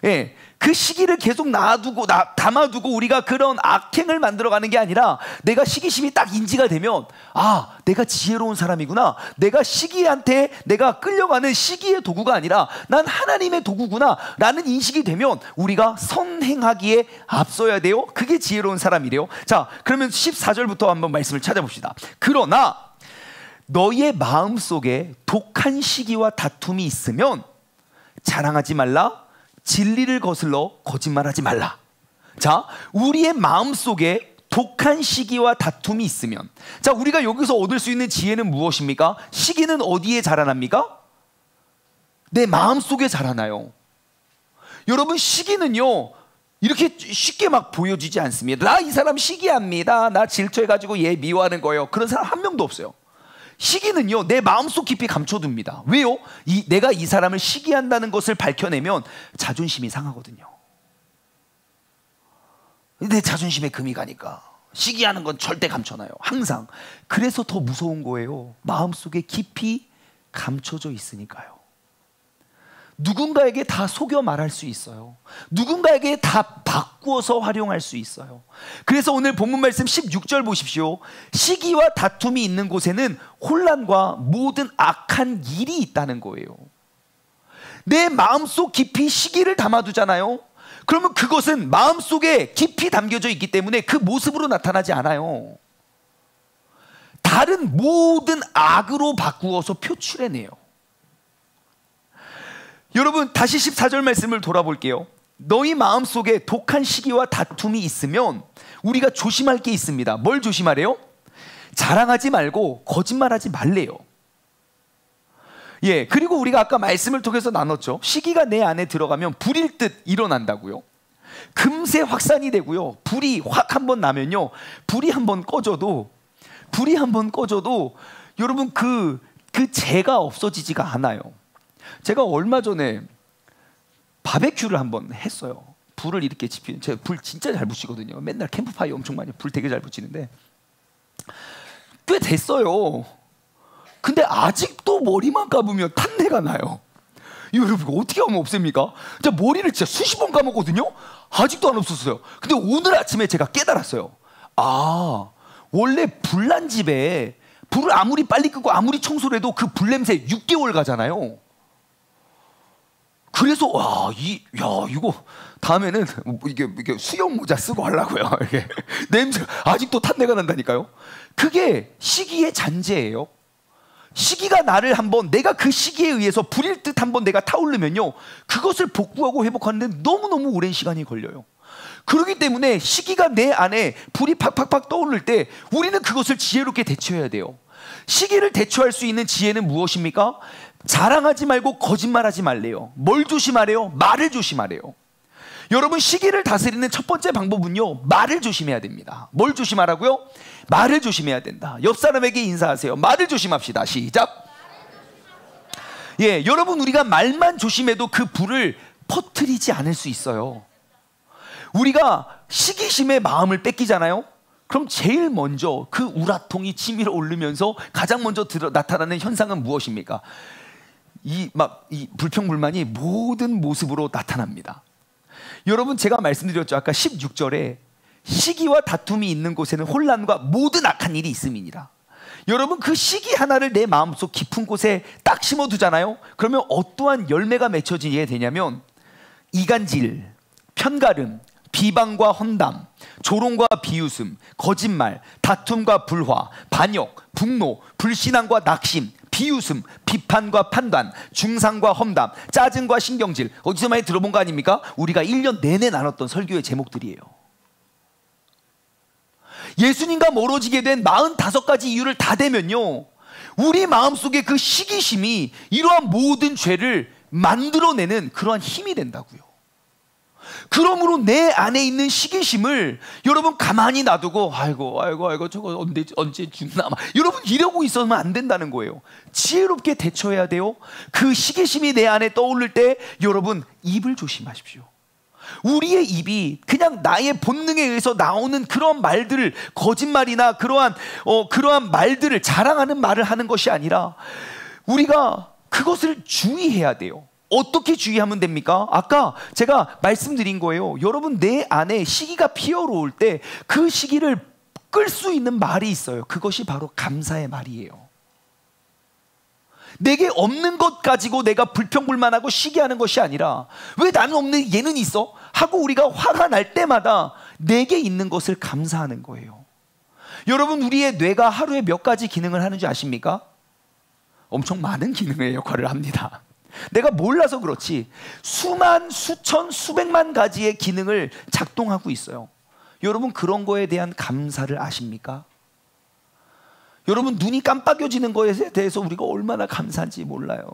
S1: 예, 그 시기를 계속 담아두고 우리가 그런 악행을 만들어가는 게 아니라, 내가 시기심이 딱 인지가 되면, 아, 내가 지혜로운 사람이구나, 내가 시기한테 내가 끌려가는 시기의 도구가 아니라 난 하나님의 도구구나 라는 인식이 되면 우리가 선행하기에 앞서야 돼요. 그게 지혜로운 사람이래요. 자, 그러면 14절부터 한번 말씀을 찾아봅시다. 그러나 너희의 마음속에 독한 시기와 다툼이 있으면 자랑하지 말라, 진리를 거슬러 거짓말하지 말라. 자, 우리의 마음속에 독한 시기와 다툼이 있으면, 자, 우리가 여기서 얻을 수 있는 지혜는 무엇입니까? 시기는 어디에 자라납니까? 내 마음속에 자라나요. 여러분, 시기는요 이렇게 쉽게 막 보여지지 않습니다. 나 이 사람 시기합니다, 나 질투해가지고 얘 미워하는 거예요. 그런 사람 한 명도 없어요. 시기는요 내 마음속 깊이 감춰둡니다. 왜요? 내가 이 사람을 시기한다는 것을 밝혀내면 자존심이 상하거든요. 내 자존심에 금이 가니까 시기하는 건 절대 감춰놔요, 항상. 그래서 더 무서운 거예요. 마음속에 깊이 감춰져 있으니까요. 누군가에게 다 속여 말할 수 있어요. 누군가에게 다 바꾸어서 활용할 수 있어요. 그래서 오늘 본문 말씀 16절 보십시오. 시기와 다툼이 있는 곳에는 혼란과 모든 악한 일이 있다는 거예요. 내 마음속 깊이 시기를 담아두잖아요. 그러면 그것은 마음속에 깊이 담겨져 있기 때문에 그 모습으로 나타나지 않아요. 다른 모든 악으로 바꾸어서 표출해내요. 여러분, 다시 14절 말씀을 돌아볼게요. 너희 마음속에 독한 시기와 다툼이 있으면 우리가 조심할 게 있습니다. 뭘 조심하래요? 자랑하지 말고 거짓말하지 말래요. 예, 그리고 우리가 아까 말씀을 통해서 나눴죠. 시기가 내 안에 들어가면 불일 듯 일어난다고요. 금세 확산이 되고요. 불이 확 한번 나면요, 불이 한번 꺼져도 여러분 그 재가 없어지지가 않아요. 제가 얼마 전에 바베큐를 한번 했어요. 불을 이렇게 지피는, 제가 불 진짜 잘 붙이거든요. 맨날 캠프파이어 엄청 많이, 불 되게 잘 붙이는데 꽤 됐어요. 근데 아직도 머리만 감으면 탄내가 나요. 여러분 어떻게 하면 없앱니까? 제가 머리를 진짜 수십 번 감았거든요. 아직도 안 없었어요. 근데 오늘 아침에 제가 깨달았어요. 아, 원래 불난 집에 불을 아무리 빨리 끄고 아무리 청소를 해도 그 불냄새 6개월 가잖아요. 그래서 이거 다음에는 이게 수영 모자 쓰고 하려고요. 이게 냄새 아직도 탄내가 난다니까요. 그게 시기의 잔재예요. 시기가 나를 한번, 내가 그 시기에 의해서 불일 듯 한번 내가 타오르면요, 그것을 복구하고 회복하는데 너무너무 오랜 시간이 걸려요. 그렇기 때문에 시기가 내 안에 불이 팍팍팍 떠오를 때 우리는 그것을 지혜롭게 대처해야 돼요. 시기를 대처할 수 있는 지혜는 무엇입니까? 자랑하지 말고 거짓말하지 말래요. 뭘 조심하래요? 말을 조심하래요. 여러분, 시기를 다스리는 첫 번째 방법은요, 말을 조심해야 됩니다. 뭘 조심하라고요? 말을 조심해야 된다. 옆 사람에게 인사하세요. 말을 조심합시다. 시작. 예, 여러분, 우리가 말만 조심해도 그 불을 퍼뜨리지 않을 수 있어요. 우리가 시기심에 마음을 뺏기잖아요. 그럼 제일 먼저 그 우라통이 치밀어 오르면서 가장 먼저 나타나는 현상은 무엇입니까? 이 불평불만이 모든 모습으로 나타납니다. 여러분, 제가 말씀드렸죠. 아까 16절에 시기와 다툼이 있는 곳에는 혼란과 모든 악한 일이 있음이니라. 여러분, 그 시기 하나를 내 마음속 깊은 곳에 딱 심어두잖아요. 그러면 어떠한 열매가 맺혀지게 되냐면 이간질, 편가름, 비방과 험담, 조롱과 비웃음, 거짓말, 다툼과 불화, 반역, 분노, 불신앙과 낙심, 비웃음, 비판과 판단, 중상과 험담, 짜증과 신경질. 어디서 많이 들어본 거 아닙니까? 우리가 1년 내내 나눴던 설교의 제목들이에요. 예수님과 멀어지게 된 45가지 이유를 다 대면요, 우리 마음속에 그 시기심이 이러한 모든 죄를 만들어내는 그러한 힘이 된다고요. 그러므로 내 안에 있는 시기심을 여러분 가만히 놔두고 아이고 저거 언제 죽나, 여러분 이러고 있으면 안 된다는 거예요. 지혜롭게 대처해야 돼요. 그 시기심이 내 안에 떠오를 때 여러분, 입을 조심하십시오. 우리의 입이 그냥 나의 본능에 의해서 나오는 그런 말들을, 거짓말이나 그러한 말들을, 자랑하는 말을 하는 것이 아니라 우리가 그것을 주의해야 돼요. 어떻게 주의하면 됩니까? 아까 제가 말씀드린 거예요. 여러분, 내 안에 시기가 피어오를 때 그 시기를 끌 수 있는 말이 있어요. 그것이 바로 감사의 말이에요. 내게 없는 것 가지고 내가 불평불만하고 시기하는 것이 아니라, 왜 나는 없는 얘는 있어? 하고 우리가 화가 날 때마다 내게 있는 것을 감사하는 거예요. 여러분, 우리의 뇌가 하루에 몇 가지 기능을 하는지 아십니까? 엄청 많은 기능의 역할을 합니다. 내가 몰라서 그렇지 수만, 수천, 수백만 가지의 기능을 작동하고 있어요. 여러분, 그런 거에 대한 감사를 아십니까? 여러분, 눈이 깜빡여지는 거에 대해서 우리가 얼마나 감사한지 몰라요.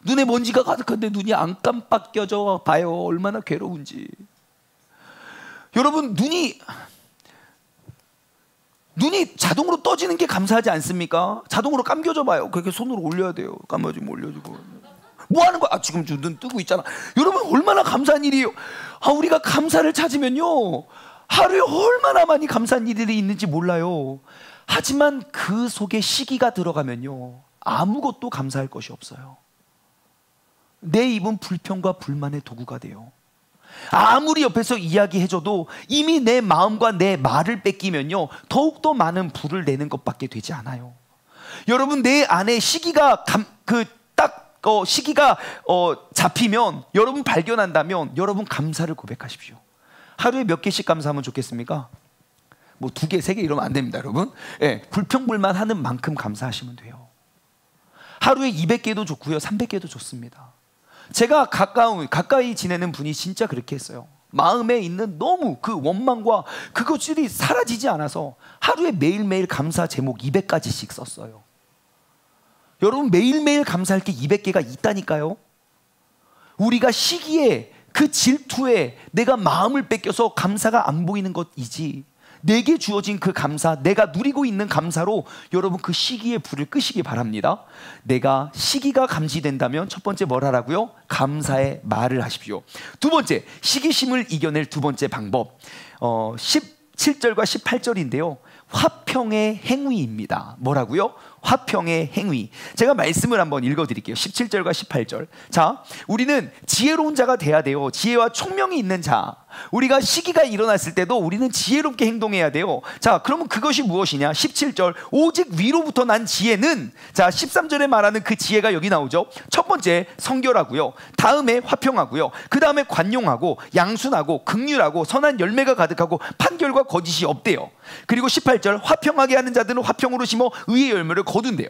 S1: 눈에 먼지가 가득한데 눈이 안 깜빡여져 봐요. 얼마나 괴로운지. 여러분, 눈이 자동으로 떠지는 게 감사하지 않습니까? 자동으로 감겨져 봐요. 그렇게 손으로 올려야 돼요. 감아지면 올려주고. 뭐 하는 거야? 지금 눈 뜨고 있잖아. 여러분, 얼마나 감사한 일이에요. 우리가 감사를 찾으면요, 하루에 얼마나 많이 감사한 일들이 있는지 몰라요. 하지만 그 속에 시기가 들어가면요, 아무것도 감사할 것이 없어요. 내 입은 불평과 불만의 도구가 돼요. 아무리 옆에서 이야기해줘도 이미 내 마음과 내 말을 뺏기면요, 더욱더 많은 불을 내는 것밖에 되지 않아요. 여러분, 내 안에 시기가 잡히면, 여러분 발견한다면 여러분 감사를 고백하십시오. 하루에 몇 개씩 감사하면 좋겠습니까? 뭐 2개, 3개 이러면 안 됩니다, 여러분. 예, 불평불만 하는 만큼 감사하시면 돼요. 하루에 200개도 좋고요, 300개도 좋습니다. 제가 가까이 지내는 분이 진짜 그렇게 했어요. 마음에 있는 너무 그 원망과 그것들이 사라지지 않아서 하루에 매일매일 감사 제목 200가지씩 썼어요. 여러분 매일매일 감사할 게 200개가 있다니까요. 우리가 시기에 그 질투에 내가 마음을 뺏겨서 감사가 안 보이는 것이지, 내게 주어진 그 감사, 내가 누리고 있는 감사로 여러분 그 시기의 불을 끄시기 바랍니다. 내가 시기가 감지된다면 첫 번째 뭘 하라고요? 감사의 말을 하십시오. 두 번째, 시기심을 이겨낼 두 번째 방법, 17절과 18절인데요 화평의 행위입니다. 뭐라고요? 화평의 행위. 제가 말씀을 한번 읽어드릴게요. 17절과 18절. 자, 우리는 지혜로운 자가 돼야 돼요. 지혜와 총명이 있는 자. 우리가 시기가 일어났을 때도 우리는 지혜롭게 행동해야 돼요. 자, 그러면 그것이 무엇이냐? 17절, 오직 위로부터 난 지혜는, 자 13절에 말하는 그 지혜가 여기 나오죠. 첫 번째 성결하고요, 다음에 화평하고요, 그 다음에 관용하고 양순하고 긍휼하고 선한 열매가 가득하고 판결과 거짓이 없대요. 그리고 18절, 화평하게 하는 자들은 화평으로 심어 의의 열매를 거둔대요.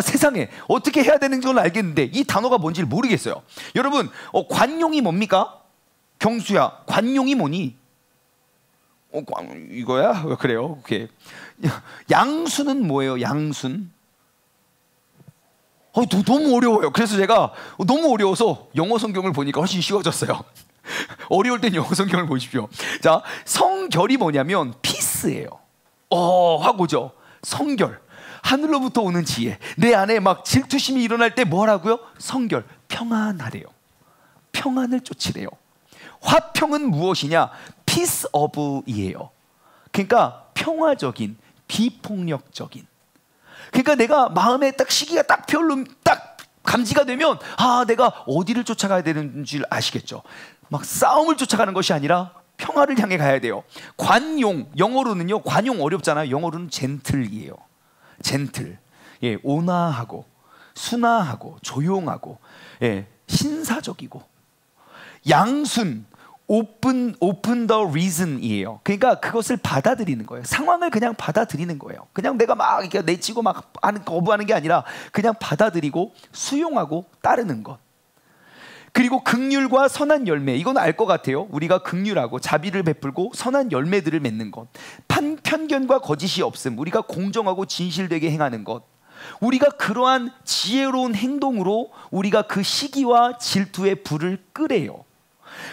S1: 세상에 어떻게 해야 되는 건 알겠는데 이 단어가 뭔지 모르겠어요. 여러분, 관용이 뭡니까? 경수야, 관용이 뭐니? 이거야? 그래요. 오케이. 양순은 뭐예요? 양순? 너무 어려워요. 그래서 제가 너무 어려워서 영어 성경을 보니까 훨씬 쉬워졌어요. 어려울 땐 영어 성경을 보십시오. 자, 성결이 뭐냐면 피스예요. 하고죠. 성결. 하늘로부터 오는 지혜. 내 안에 막 질투심이 일어날 때 뭐라고요? 성결. 평안하래요. 평안을 쫓으래요. 화평은 무엇이냐? peace of이에요. 그러니까 평화적인, 비폭력적인. 그러니까 내가 마음에 딱 시기가 딱 감지가 되면 내가 어디를 쫓아가야 되는 줄 아시겠죠? 막 싸움을 쫓아가는 것이 아니라 평화를 향해 가야 돼요. 관용, 영어로는요, 관용 어렵잖아요. 영어로는 젠틀이에요. 젠틀. 예, 온화하고 순화하고 조용하고, 예, 신사적이고. 양순, open the reason이에요. 그러니까 그것을 받아들이는 거예요. 상황을 그냥 받아들이는 거예요. 그냥 내가 막 이렇게 내치고 막 거부하는 게 아니라 그냥 받아들이고 수용하고 따르는 것. 그리고 긍휼과 선한 열매, 이건 알 것 같아요. 우리가 긍휼하고 자비를 베풀고 선한 열매들을 맺는 것. 편견과 거짓이 없음, 우리가 공정하고 진실되게 행하는 것. 우리가 그러한 지혜로운 행동으로 우리가 그 시기와 질투의 불을 끄래요.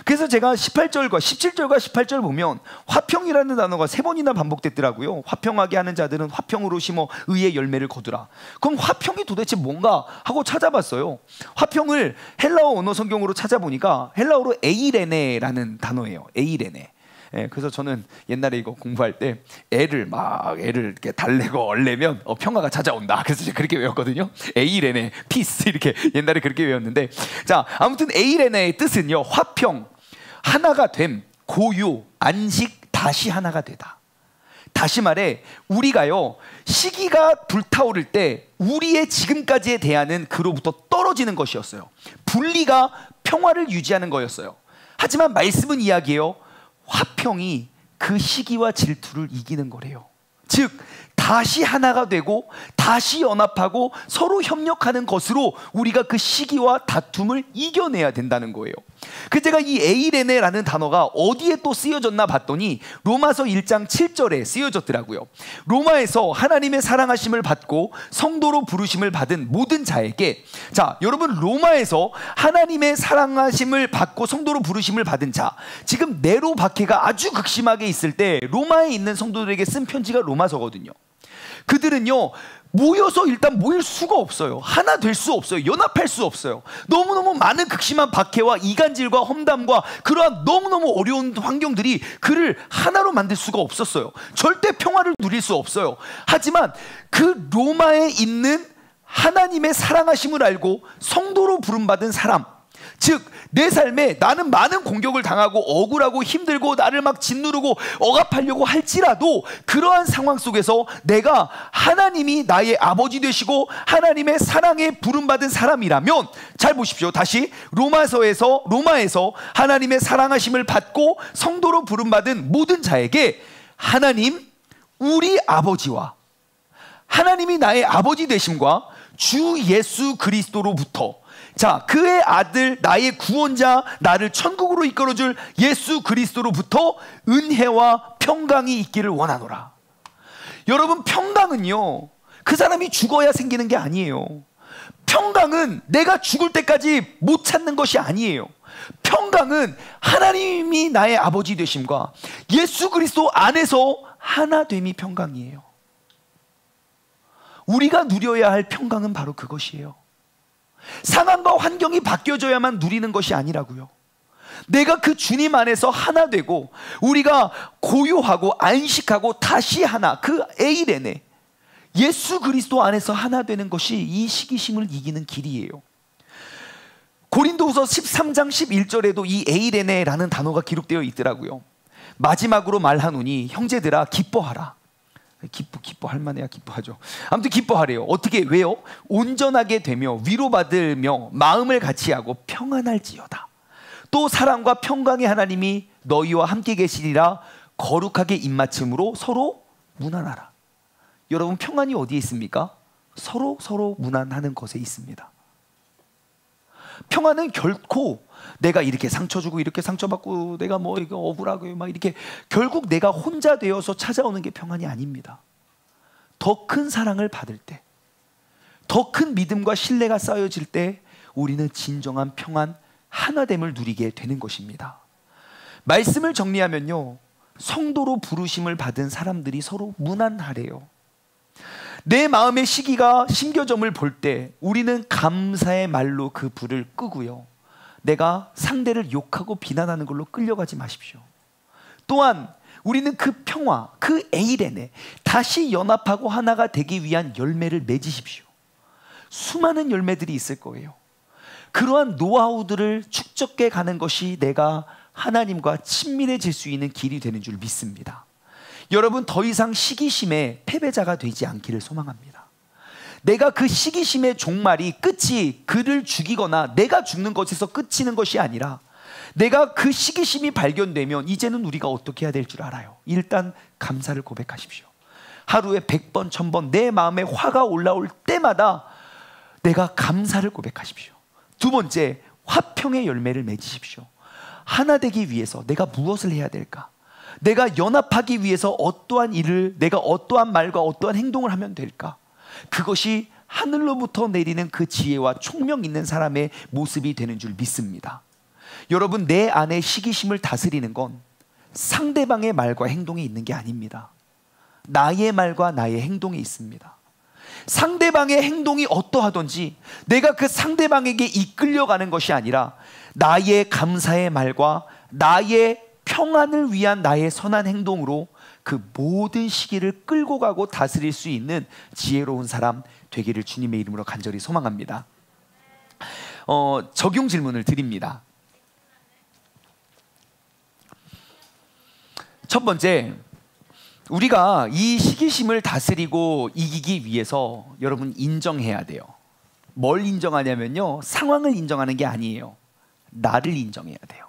S1: 그래서 제가 17절과 18절 보면 화평이라는 단어가 3번이나 반복됐더라고요. 화평하게 하는 자들은 화평으로 심어 의의 열매를 거두라. 그럼 화평이 도대체 뭔가 하고 찾아봤어요. 화평을 헬라어 언어 성경으로 찾아보니까 헬라어로 에이레네라는 단어예요. 에이레네. 예, 그래서 저는 옛날에 이거 공부할 때 애를 이렇게 달래고 얼레면 평화가 찾아온다. 그래서 제가 그렇게 외웠거든요. 에이레네, 피스, 이렇게 옛날에 그렇게 외웠는데, 자, 아무튼 에이레네의 뜻은요, 화평, 하나가 됨, 고유, 안식, 다시 하나가 되다. 다시 말해, 우리가요, 시기가 불타오를 때 우리의 지금까지의 대안은 그로부터 떨어지는 것이었어요. 분리가 평화를 유지하는 거였어요. 하지만 말씀은 이야기해요. 화평이 그 시기와 질투를 이기는 거래요. 즉 다시 하나가 되고 다시 연합하고 서로 협력하는 것으로 우리가 그 시기와 다툼을 이겨내야 된다는 거예요. 그 제가 이 에이레네라는 단어가 어디에 또 쓰여졌나 봤더니 로마서 1장 7절에 쓰여졌더라고요. 로마에서 하나님의 사랑하심을 받고 성도로 부르심을 받은 모든 자에게, 자 여러분, 로마에서 하나님의 사랑하심을 받고 성도로 부르심을 받은 자, 지금 네로 박해가 아주 극심하게 있을 때 로마에 있는 성도들에게 쓴 편지가 로마서거든요. 그들은요, 모여서 일단 모일 수가 없어요. 하나 될 수 없어요. 연합할 수 없어요. 너무너무 많은 극심한 박해와 이간질과 험담과 그러한 너무너무 어려운 환경들이 그를 하나로 만들 수가 없었어요. 절대 평화를 누릴 수 없어요. 하지만 그 로마에 있는 하나님의 사랑하심을 알고 성도로 부름받은 사람, 즉 내 삶에 나는 많은 공격을 당하고 억울하고 힘들고 나를 막 짓누르고 억압하려고 할지라도 그러한 상황 속에서 내가 하나님이 나의 아버지 되시고 하나님의 사랑에 부름받은 사람이라면, 잘 보십시오. 다시 로마에서 하나님의 사랑하심을 받고 성도로 부름받은 모든 자에게 하나님, 우리 아버지와 하나님이 나의 아버지 되심과 주 예수 그리스도로부터, 자 그의 아들 나의 구원자 나를 천국으로 이끌어줄 예수 그리스도로부터 은혜와 평강이 있기를 원하노라. 여러분, 평강은요 그 사람이 죽어야 생기는 게 아니에요. 평강은 내가 죽을 때까지 못 찾는 것이 아니에요. 평강은 하나님이 나의 아버지 되심과 예수 그리스도 안에서 하나됨이 평강이에요. 우리가 누려야 할 평강은 바로 그것이에요. 상황과 환경이 바뀌어져야만 누리는 것이 아니라고요. 내가 그 주님 안에서 하나 되고 우리가 고요하고 안식하고 다시 하나, 그 에이레네, 예수 그리스도 안에서 하나 되는 것이 이 시기심을 이기는 길이에요. 고린도후서 13장 11절에도 이 에이레네라는 단어가 기록되어 있더라고요. 마지막으로 말하노니 형제들아 기뻐하라. 기뻐할 만해야 기뻐하죠. 아무튼 기뻐하래요. 어떻게, 왜요? 온전하게 되며 위로받으며 마음을 같이하고 평안할지어다. 또 사랑과 평강의 하나님이 너희와 함께 계시리라. 거룩하게 입맞춤으로 서로 무난하라. 여러분, 평안이 어디에 있습니까? 서로 무난하는 것에 있습니다. 평안은 결코 내가 이렇게 상처 주고 이렇게 상처받고 내가 뭐 이거 억울하고 막 이렇게 결국 내가 혼자 되어서 찾아오는 게 평안이 아닙니다. 더 큰 사랑을 받을 때, 더 큰 믿음과 신뢰가 쌓여질 때 우리는 진정한 평안, 하나됨을 누리게 되는 것입니다. 말씀을 정리하면요, 성도로 부르심을 받은 사람들이 서로 무난하래요. 내 마음의 시기가 심겨점을 볼 때 우리는 감사의 말로 그 불을 끄고요, 내가 상대를 욕하고 비난하는 걸로 끌려가지 마십시오. 또한 우리는 그 평화, 그 에이레네, 다시 연합하고 하나가 되기 위한 열매를 맺으십시오. 수많은 열매들이 있을 거예요. 그러한 노하우들을 축적해 가는 것이 내가 하나님과 친밀해질 수 있는 길이 되는 줄 믿습니다. 여러분, 더 이상 시기심의 패배자가 되지 않기를 소망합니다. 내가 그 시기심의 종말이, 끝이 그를 죽이거나 내가 죽는 것에서 끝이는 것이 아니라, 내가 그 시기심이 발견되면 이제는 우리가 어떻게 해야 될 줄 알아요. 일단 감사를 고백하십시오. 하루에 100번, 1000번 내 마음에 화가 올라올 때마다 내가 감사를 고백하십시오. 두 번째, 화평의 열매를 맺으십시오. 하나 되기 위해서 내가 무엇을 해야 될까? 내가 연합하기 위해서 어떠한 일을, 내가 어떠한 말과 어떠한 행동을 하면 될까? 그것이 하늘로부터 내리는 그 지혜와 총명 있는 사람의 모습이 되는 줄 믿습니다. 여러분, 내 안에 시기심을 다스리는 건 상대방의 말과 행동에 있는 게 아닙니다. 나의 말과 나의 행동에 있습니다. 상대방의 행동이 어떠하든지 내가 그 상대방에게 이끌려가는 것이 아니라 나의 감사의 말과 나의 평안을 위한 나의 선한 행동으로 그 모든 시기를 끌고 가고 다스릴 수 있는 지혜로운 사람 되기를 주님의 이름으로 간절히 소망합니다. 적용 질문을 드립니다. 첫 번째, 우리가 이 시기심을 다스리고 이기기 위해서 여러분 인정해야 돼요. 뭘 인정하냐면요, 상황을 인정하는 게 아니에요. 나를 인정해야 돼요.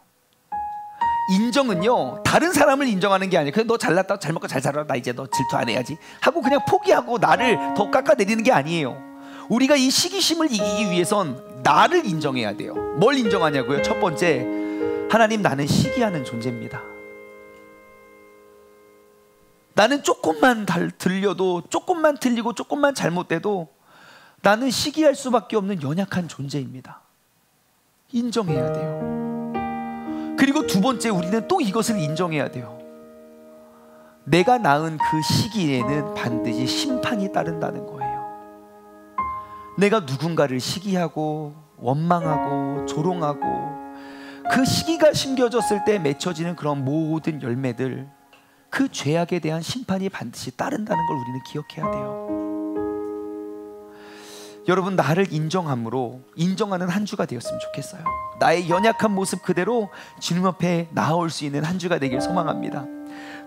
S1: 인정은요, 다른 사람을 인정하는 게 아니에요. 그냥 너 잘났다, 잘 먹고 잘 살아, 나 이제 너 질투 안 해야지 하고 그냥 포기하고 나를 더 깎아내리는 게 아니에요. 우리가 이 시기심을 이기기 위해선 나를 인정해야 돼요. 뭘 인정하냐고요? 첫 번째, 하나님, 나는 시기하는 존재입니다. 나는 조금만 들려도, 조금만 틀리고 조금만 잘못돼도 나는 시기할 수밖에 없는 연약한 존재입니다. 인정해야 돼요. 그리고 두 번째, 우리는 또 이것을 인정해야 돼요. 내가 낳은 그 시기에는 반드시 심판이 따른다는 거예요. 내가 누군가를 시기하고 원망하고 조롱하고 그 시기가 심겨졌을 때 맺혀지는 그런 모든 열매들, 그 죄악에 대한 심판이 반드시 따른다는 걸 우리는 기억해야 돼요. 여러분, 나를 인정함으로 인정하는 한 주가 되었으면 좋겠어요. 나의 연약한 모습 그대로 주님 앞에 나아올 수 있는 한 주가 되길 소망합니다.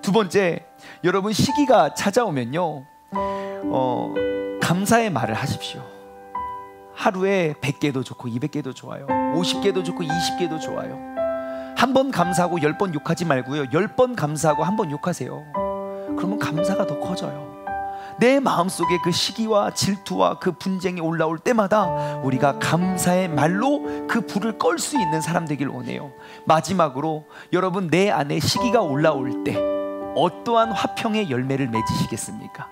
S1: 두 번째, 여러분, 시기가 찾아오면요, 감사의 말을 하십시오. 하루에 100개도 좋고 200개도 좋아요. 50개도 좋고 20개도 좋아요. 한 번 감사하고 10번 욕하지 말고요, 10번 감사하고 한 번 욕하세요. 그러면 감사가 더 커져요. 내 마음속에 그 시기와 질투와 그 분쟁이 올라올 때마다 우리가 감사의 말로 그 불을 끌 수 있는 사람 되길 원해요. 마지막으로, 여러분, 내 안에 시기가 올라올 때 어떠한 화평의 열매를 맺으시겠습니까?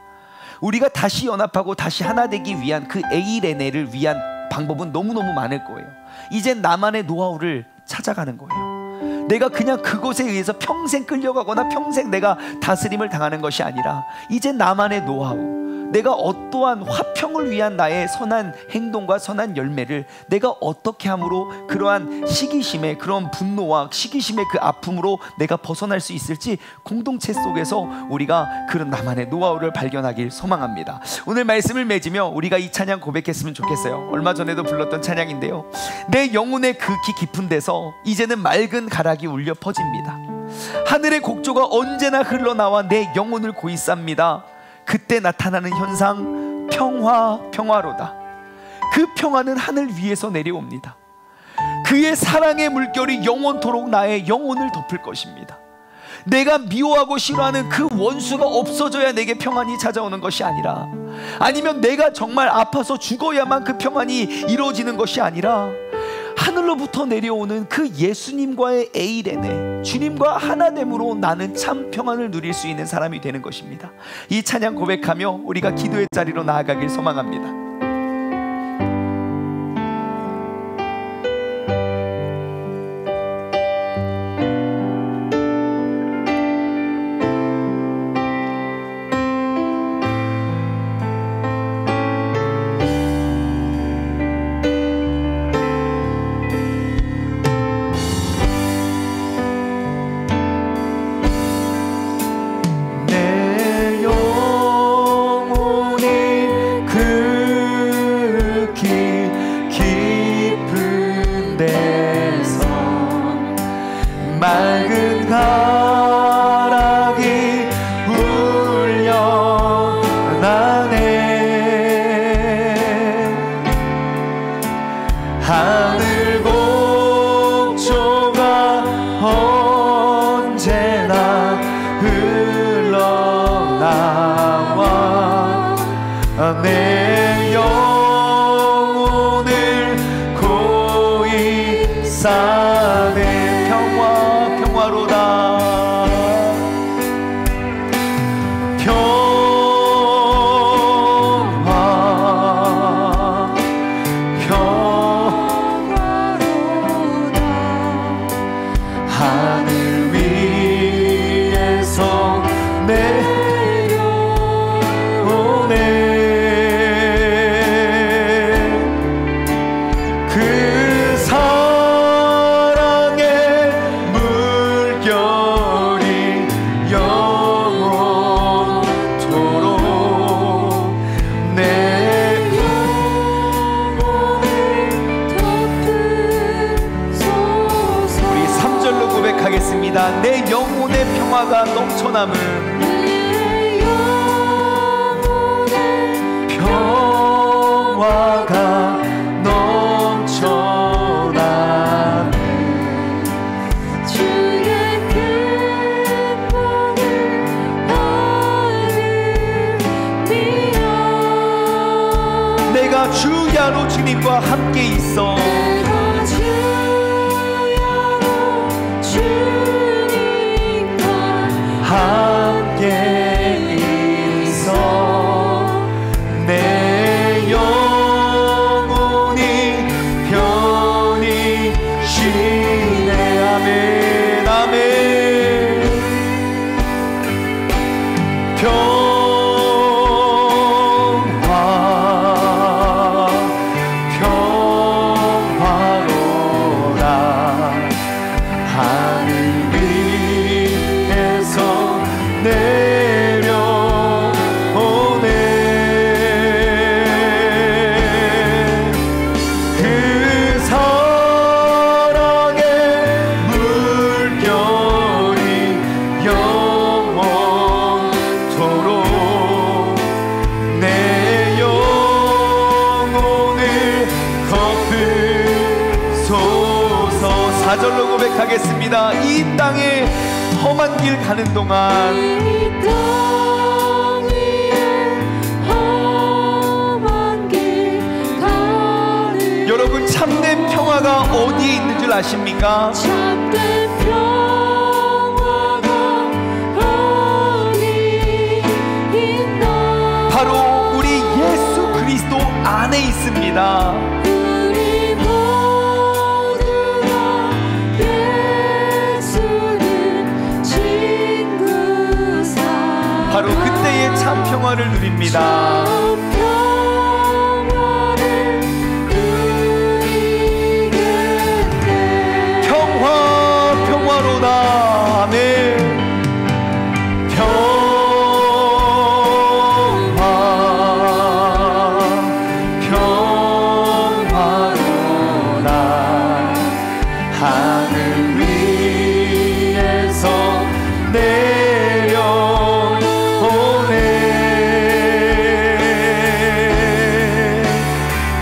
S1: 우리가 다시 연합하고 다시 하나 되기 위한 그 에이레네를 위한 방법은 너무너무 많을 거예요. 이제 나만의 노하우를 찾아가는 거예요. 내가 그냥 그것에 의해서 평생 끌려가거나 평생 내가 다스림을 당하는 것이 아니라 이제 나만의 노하우, 내가 어떠한 화평을 위한 나의 선한 행동과 선한 열매를 내가 어떻게 함으로 그러한 시기심의 그런 분노와 시기심의 그 아픔으로 내가 벗어날 수 있을지 공동체 속에서 우리가 그런 나만의 노하우를 발견하길 소망합니다. 오늘 말씀을 맺으며 우리가 이 찬양 고백했으면 좋겠어요. 얼마 전에도 불렀던 찬양인데요, 내 영혼의 극히 깊은 데서 이제는 맑은 가락이 울려 퍼집니다. 하늘의 곡조가 언제나 흘러나와 내 영혼을 고이 쌉니다. 그때 나타나는 현상, 평화로다. 그 평화는 하늘 위에서 내려옵니다. 그의 사랑의 물결이 영원토록 나의 영혼을 덮을 것입니다. 내가 미워하고 싫어하는 그 원수가 없어져야 내게 평안이 찾아오는 것이 아니라, 아니면 내가 정말 아파서 죽어야만 그 평안이 이루어지는 것이 아니라, 하늘로부터 내려오는 그 예수님과의 에이레네, 주님과 하나됨으로 나는 참 평안을 누릴 수 있는 사람이 되는 것입니다. 이 찬양 고백하며 우리가 기도의 자리로 나아가길 소망합니다.
S2: 맑은 가락이 울려나네. 하늘 곡조가 언제나 흘러나와 내 영혼을 고이 싸네. 하늘 위에서 내려오네. 그 사랑의 물결이 영원토록 내 영혼을 덮으소서. 우리 3절로 고백하겠습니다. 내 영혼의 평화가 넘쳐남은, 내 영혼의 평화가 넘쳐나는 주의 뜻만을 알리리라. 내가 주야로 주님과 함께 있어. 함께 있어. 내 영혼이 편히 쉬네. 아멘 아멘. 평화로라. 하늘 위에서 내려오네. 그 사랑의 물결이 영원토록 내 영혼을 덮으소서. 4절로 고백하겠습니다. 이 땅에 험한 길 가는 동안, 이 땅 위에 험한 길 가는, 여러분 참된 평화가 어디에 있는 줄 아십니까? 참된 평화가 어디 있나? 바로 우리 예수 그리스도 안에 있습니다.
S1: 평화를 누립니다. 평화로다. 아멘.
S2: 하늘 위에서 내려오네.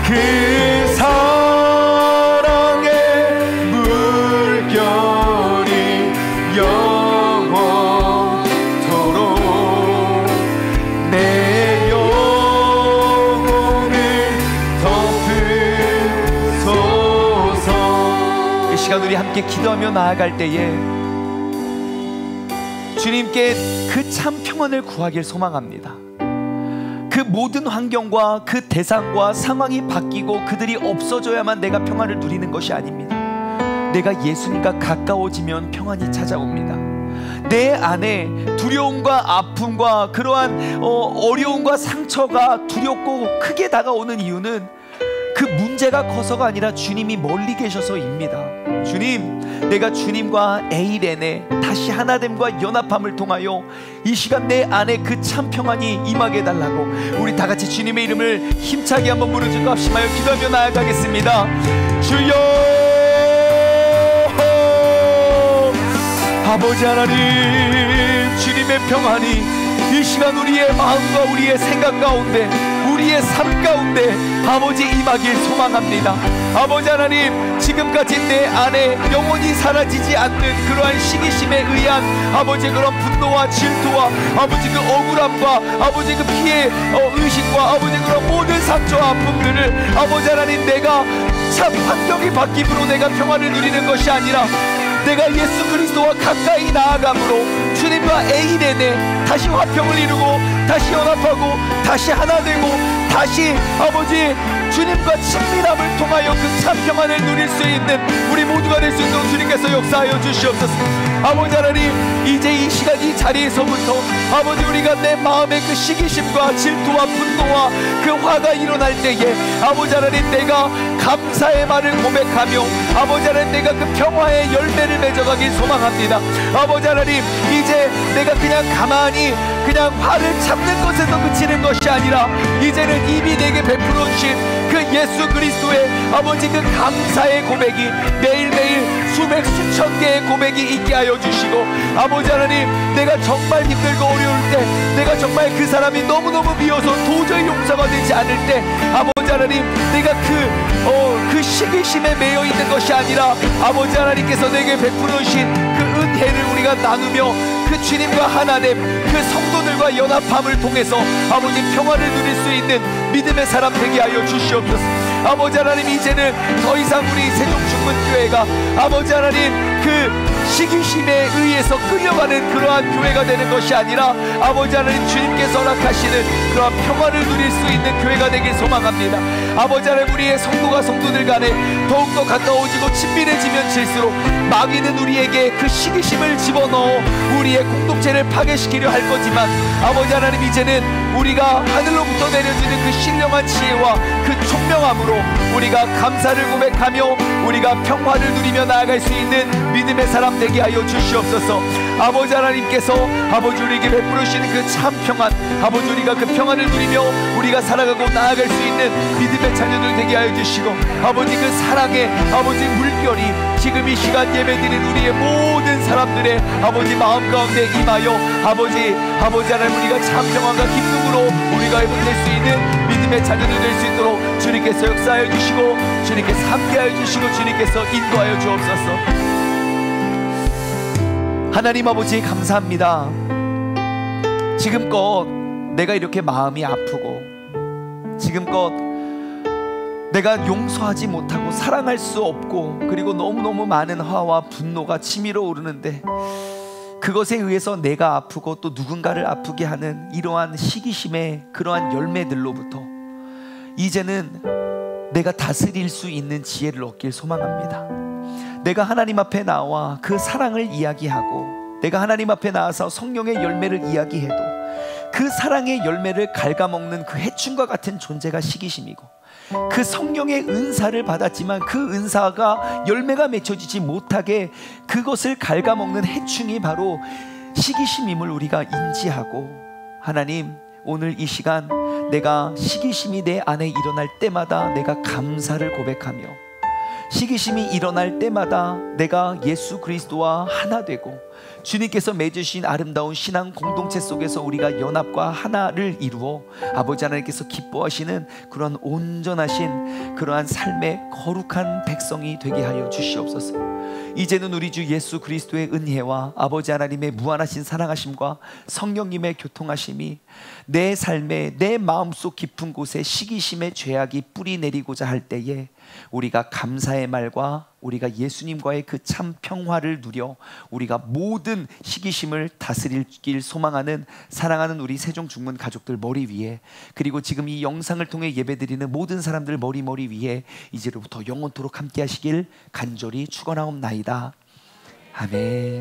S2: 그 사랑의 물결이 영원토록 내 영혼을 덮으소서.
S1: 이 시간 우리 함께 기도하며 나아갈 때에 주님께 그 참 평안을 구하길 소망합니다. 그 모든 환경과 그 대상과 상황이 바뀌고 그들이 없어져야만 내가 평안을 누리는 것이 아닙니다. 내가 예수님과 가까워지면 평안이 찾아옵니다. 내 안에 두려움과 아픔과 그러한 어려움과 상처가 두렵고 크게 다가오는 이유는 그 문제가 커서가 아니라 주님이 멀리 계셔서입니다. 주님, 내가 주님과 에이레네 다시 하나됨과 연합함을 통하여 이 시간 내 안에 그 참 평안이 임하게 해달라고 우리 다 같이 주님의 이름을 힘차게 한번 부르짖고 합심하여 기도하며 나아가겠습니다. 주여, 아버지 하나님, 주님의 평안이 이 시간 우리의 마음과 우리의 생각 가운데, 우리의 삶 가운데 아버지 임하길 소망합니다. 아버지 하나님, 지금까지 내 안에 영원히 사라지지 않는 그러한 시기심에 의한 아버지 그런 분노와 질투와 아버지 그 억울함과 아버지 그 피해 의식과 아버지 그런 모든 상처와 아픔들을 아버지 하나님, 내가 참 환경이 바뀜으로 내가 평안을 누리는 것이 아니라 내가 예수 그리스도와 가까이 나아감으로 주님과 에이레네 다시 화평을 이루고 다시 연합하고 다시 하나 되고 다시 아버지 주님과 친밀함을 통하여 그 참 평안을 누릴 수 있는 우리 모두가 될 수 있도록 주님께서 역사하여 주시옵소서. 아버지 하나님, 이제 이 시간 이 자리에서부터 아버지 우리가 내 마음의 그 시기심과 질투와 분노와 그 화가 일어날 때에 아버지 하나님, 내가 감사의 말을 고백하며 아버지 하나님, 내가 그 평화의 열매를 맺어가길 소망합니다. 아버지 하나님, 이제 내가 그냥 가만히 그냥 화를 참는 것에서 그치는 것이 아니라 이제는 이미 내게 베풀어 주신 그 예수 그리스도의 아버지 그 감사의 고백이 매일매일 수백 수천 개의 고백이 있게 하여 주시고 아버지 하나님, 내가 정말 힘들고 어려울 때, 내가 정말 그 사람이 너무너무 미워서 도저히 용서가 되지 않을 때 아버지 하나님, 내가 그 시기심에 매여 있는 것이 아니라 아버지 하나님께서 내게 베풀어 주신 그 은혜를 우리가 나누며 그 주님과 하나됨, 그 성도들과 연합함을 통해서 아버지 평화를 누릴 수 있는 믿음의 사람 되게 하여 주시옵소서. 아버지 하나님, 이제는 더 이상 우리 세종중문교회가 아버지 하나님 그 시기심에 의해서 끌려가는 그러한 교회가 되는 것이 아니라 아버지 하나님, 주님께서 허락하시는 그러한 평화를 누릴 수 있는 교회가 되길 소망합니다. 아버지 하나님, 우리의 성도가 성도들 간에 더욱더 가까워지고 친밀해지면 칠수록 마귀는 우리에게 그 시기심을 집어넣어 우리의 공동체를 파괴시키려 할 거지만 아버지 하나님, 이제는 우리가 하늘로부터 내려주는 그 신령한 지혜와 그 총명함으로 우리가 감사를 고백하며 우리가 평화를 누리며 나아갈 수 있는 믿음의 사람 되게 하여 주시옵소서. 아버지 하나님께서 아버지 우리에게 베풀어 주시는 그 참 평안, 아버지 우리가 그 평안을 누리며 우리가 살아가고 나아갈 수 있는 믿음의 자녀들 되게 하여 주시고 아버지 그 사랑의 아버지 물결이 지금 이 시간 예배드린 우리의 모든 사람들의 아버지 마음 가운데 임하여 아버지 하나님, 우리가 참 평안과 기쁨으로 우리가 해낼 수 있는 믿음의 자녀들 될 수 있도록 주님께서 역사하여 주시고 주님께서 함께하여 주시고 주님께서 인도하여 주옵소서. 하나님 아버지, 감사합니다. 지금껏 내가 이렇게 마음이 아프고 지금껏 내가 용서하지 못하고 사랑할 수 없고 그리고 너무너무 많은 화와 분노가 치밀어 오르는데 그것에 의해서 내가 아프고 또 누군가를 아프게 하는 이러한 시기심의 그러한 열매들로부터 이제는 내가 다스릴 수 있는 지혜를 얻길 소망합니다. 내가 하나님 앞에 나와 그 사랑을 이야기하고 내가 하나님 앞에 나와서 성령의 열매를 이야기해도 그 사랑의 열매를 갉아먹는 그 해충과 같은 존재가 시기심이고, 그 성령의 은사를 받았지만 그 은사가 열매가 맺혀지지 못하게 그것을 갉아먹는 해충이 바로 시기심임을 우리가 인지하고, 하나님, 오늘 이 시간 내가 시기심이 내 안에 일어날 때마다 내가 감사를 고백하며, 시기심이 일어날 때마다 내가 예수 그리스도와 하나 되고 주님께서 맺으신 아름다운 신앙 공동체 속에서 우리가 연합과 하나를 이루어 아버지 하나님께서 기뻐하시는 그러한 온전하신 그러한 삶의 거룩한 백성이 되게 하여 주시옵소서. 이제는 우리 주 예수 그리스도의 은혜와 아버지 하나님의 무한하신 사랑하심과 성령님의 교통하심이 내 삶에, 내 마음속 깊은 곳에 시기심의 죄악이 뿌리 내리고자 할 때에 우리가 감사의 말과 우리가 예수님과의 그 참 평화를 누려 우리가 모든 시기심을 다스리길 소망하는 사랑하는 우리 세종중문 가족들 머리 위에, 그리고 지금 이 영상을 통해 예배드리는 모든 사람들 머리 위에 이제로부터 영원토록 함께 하시길 간절히 축원하옵나이다. 아멘.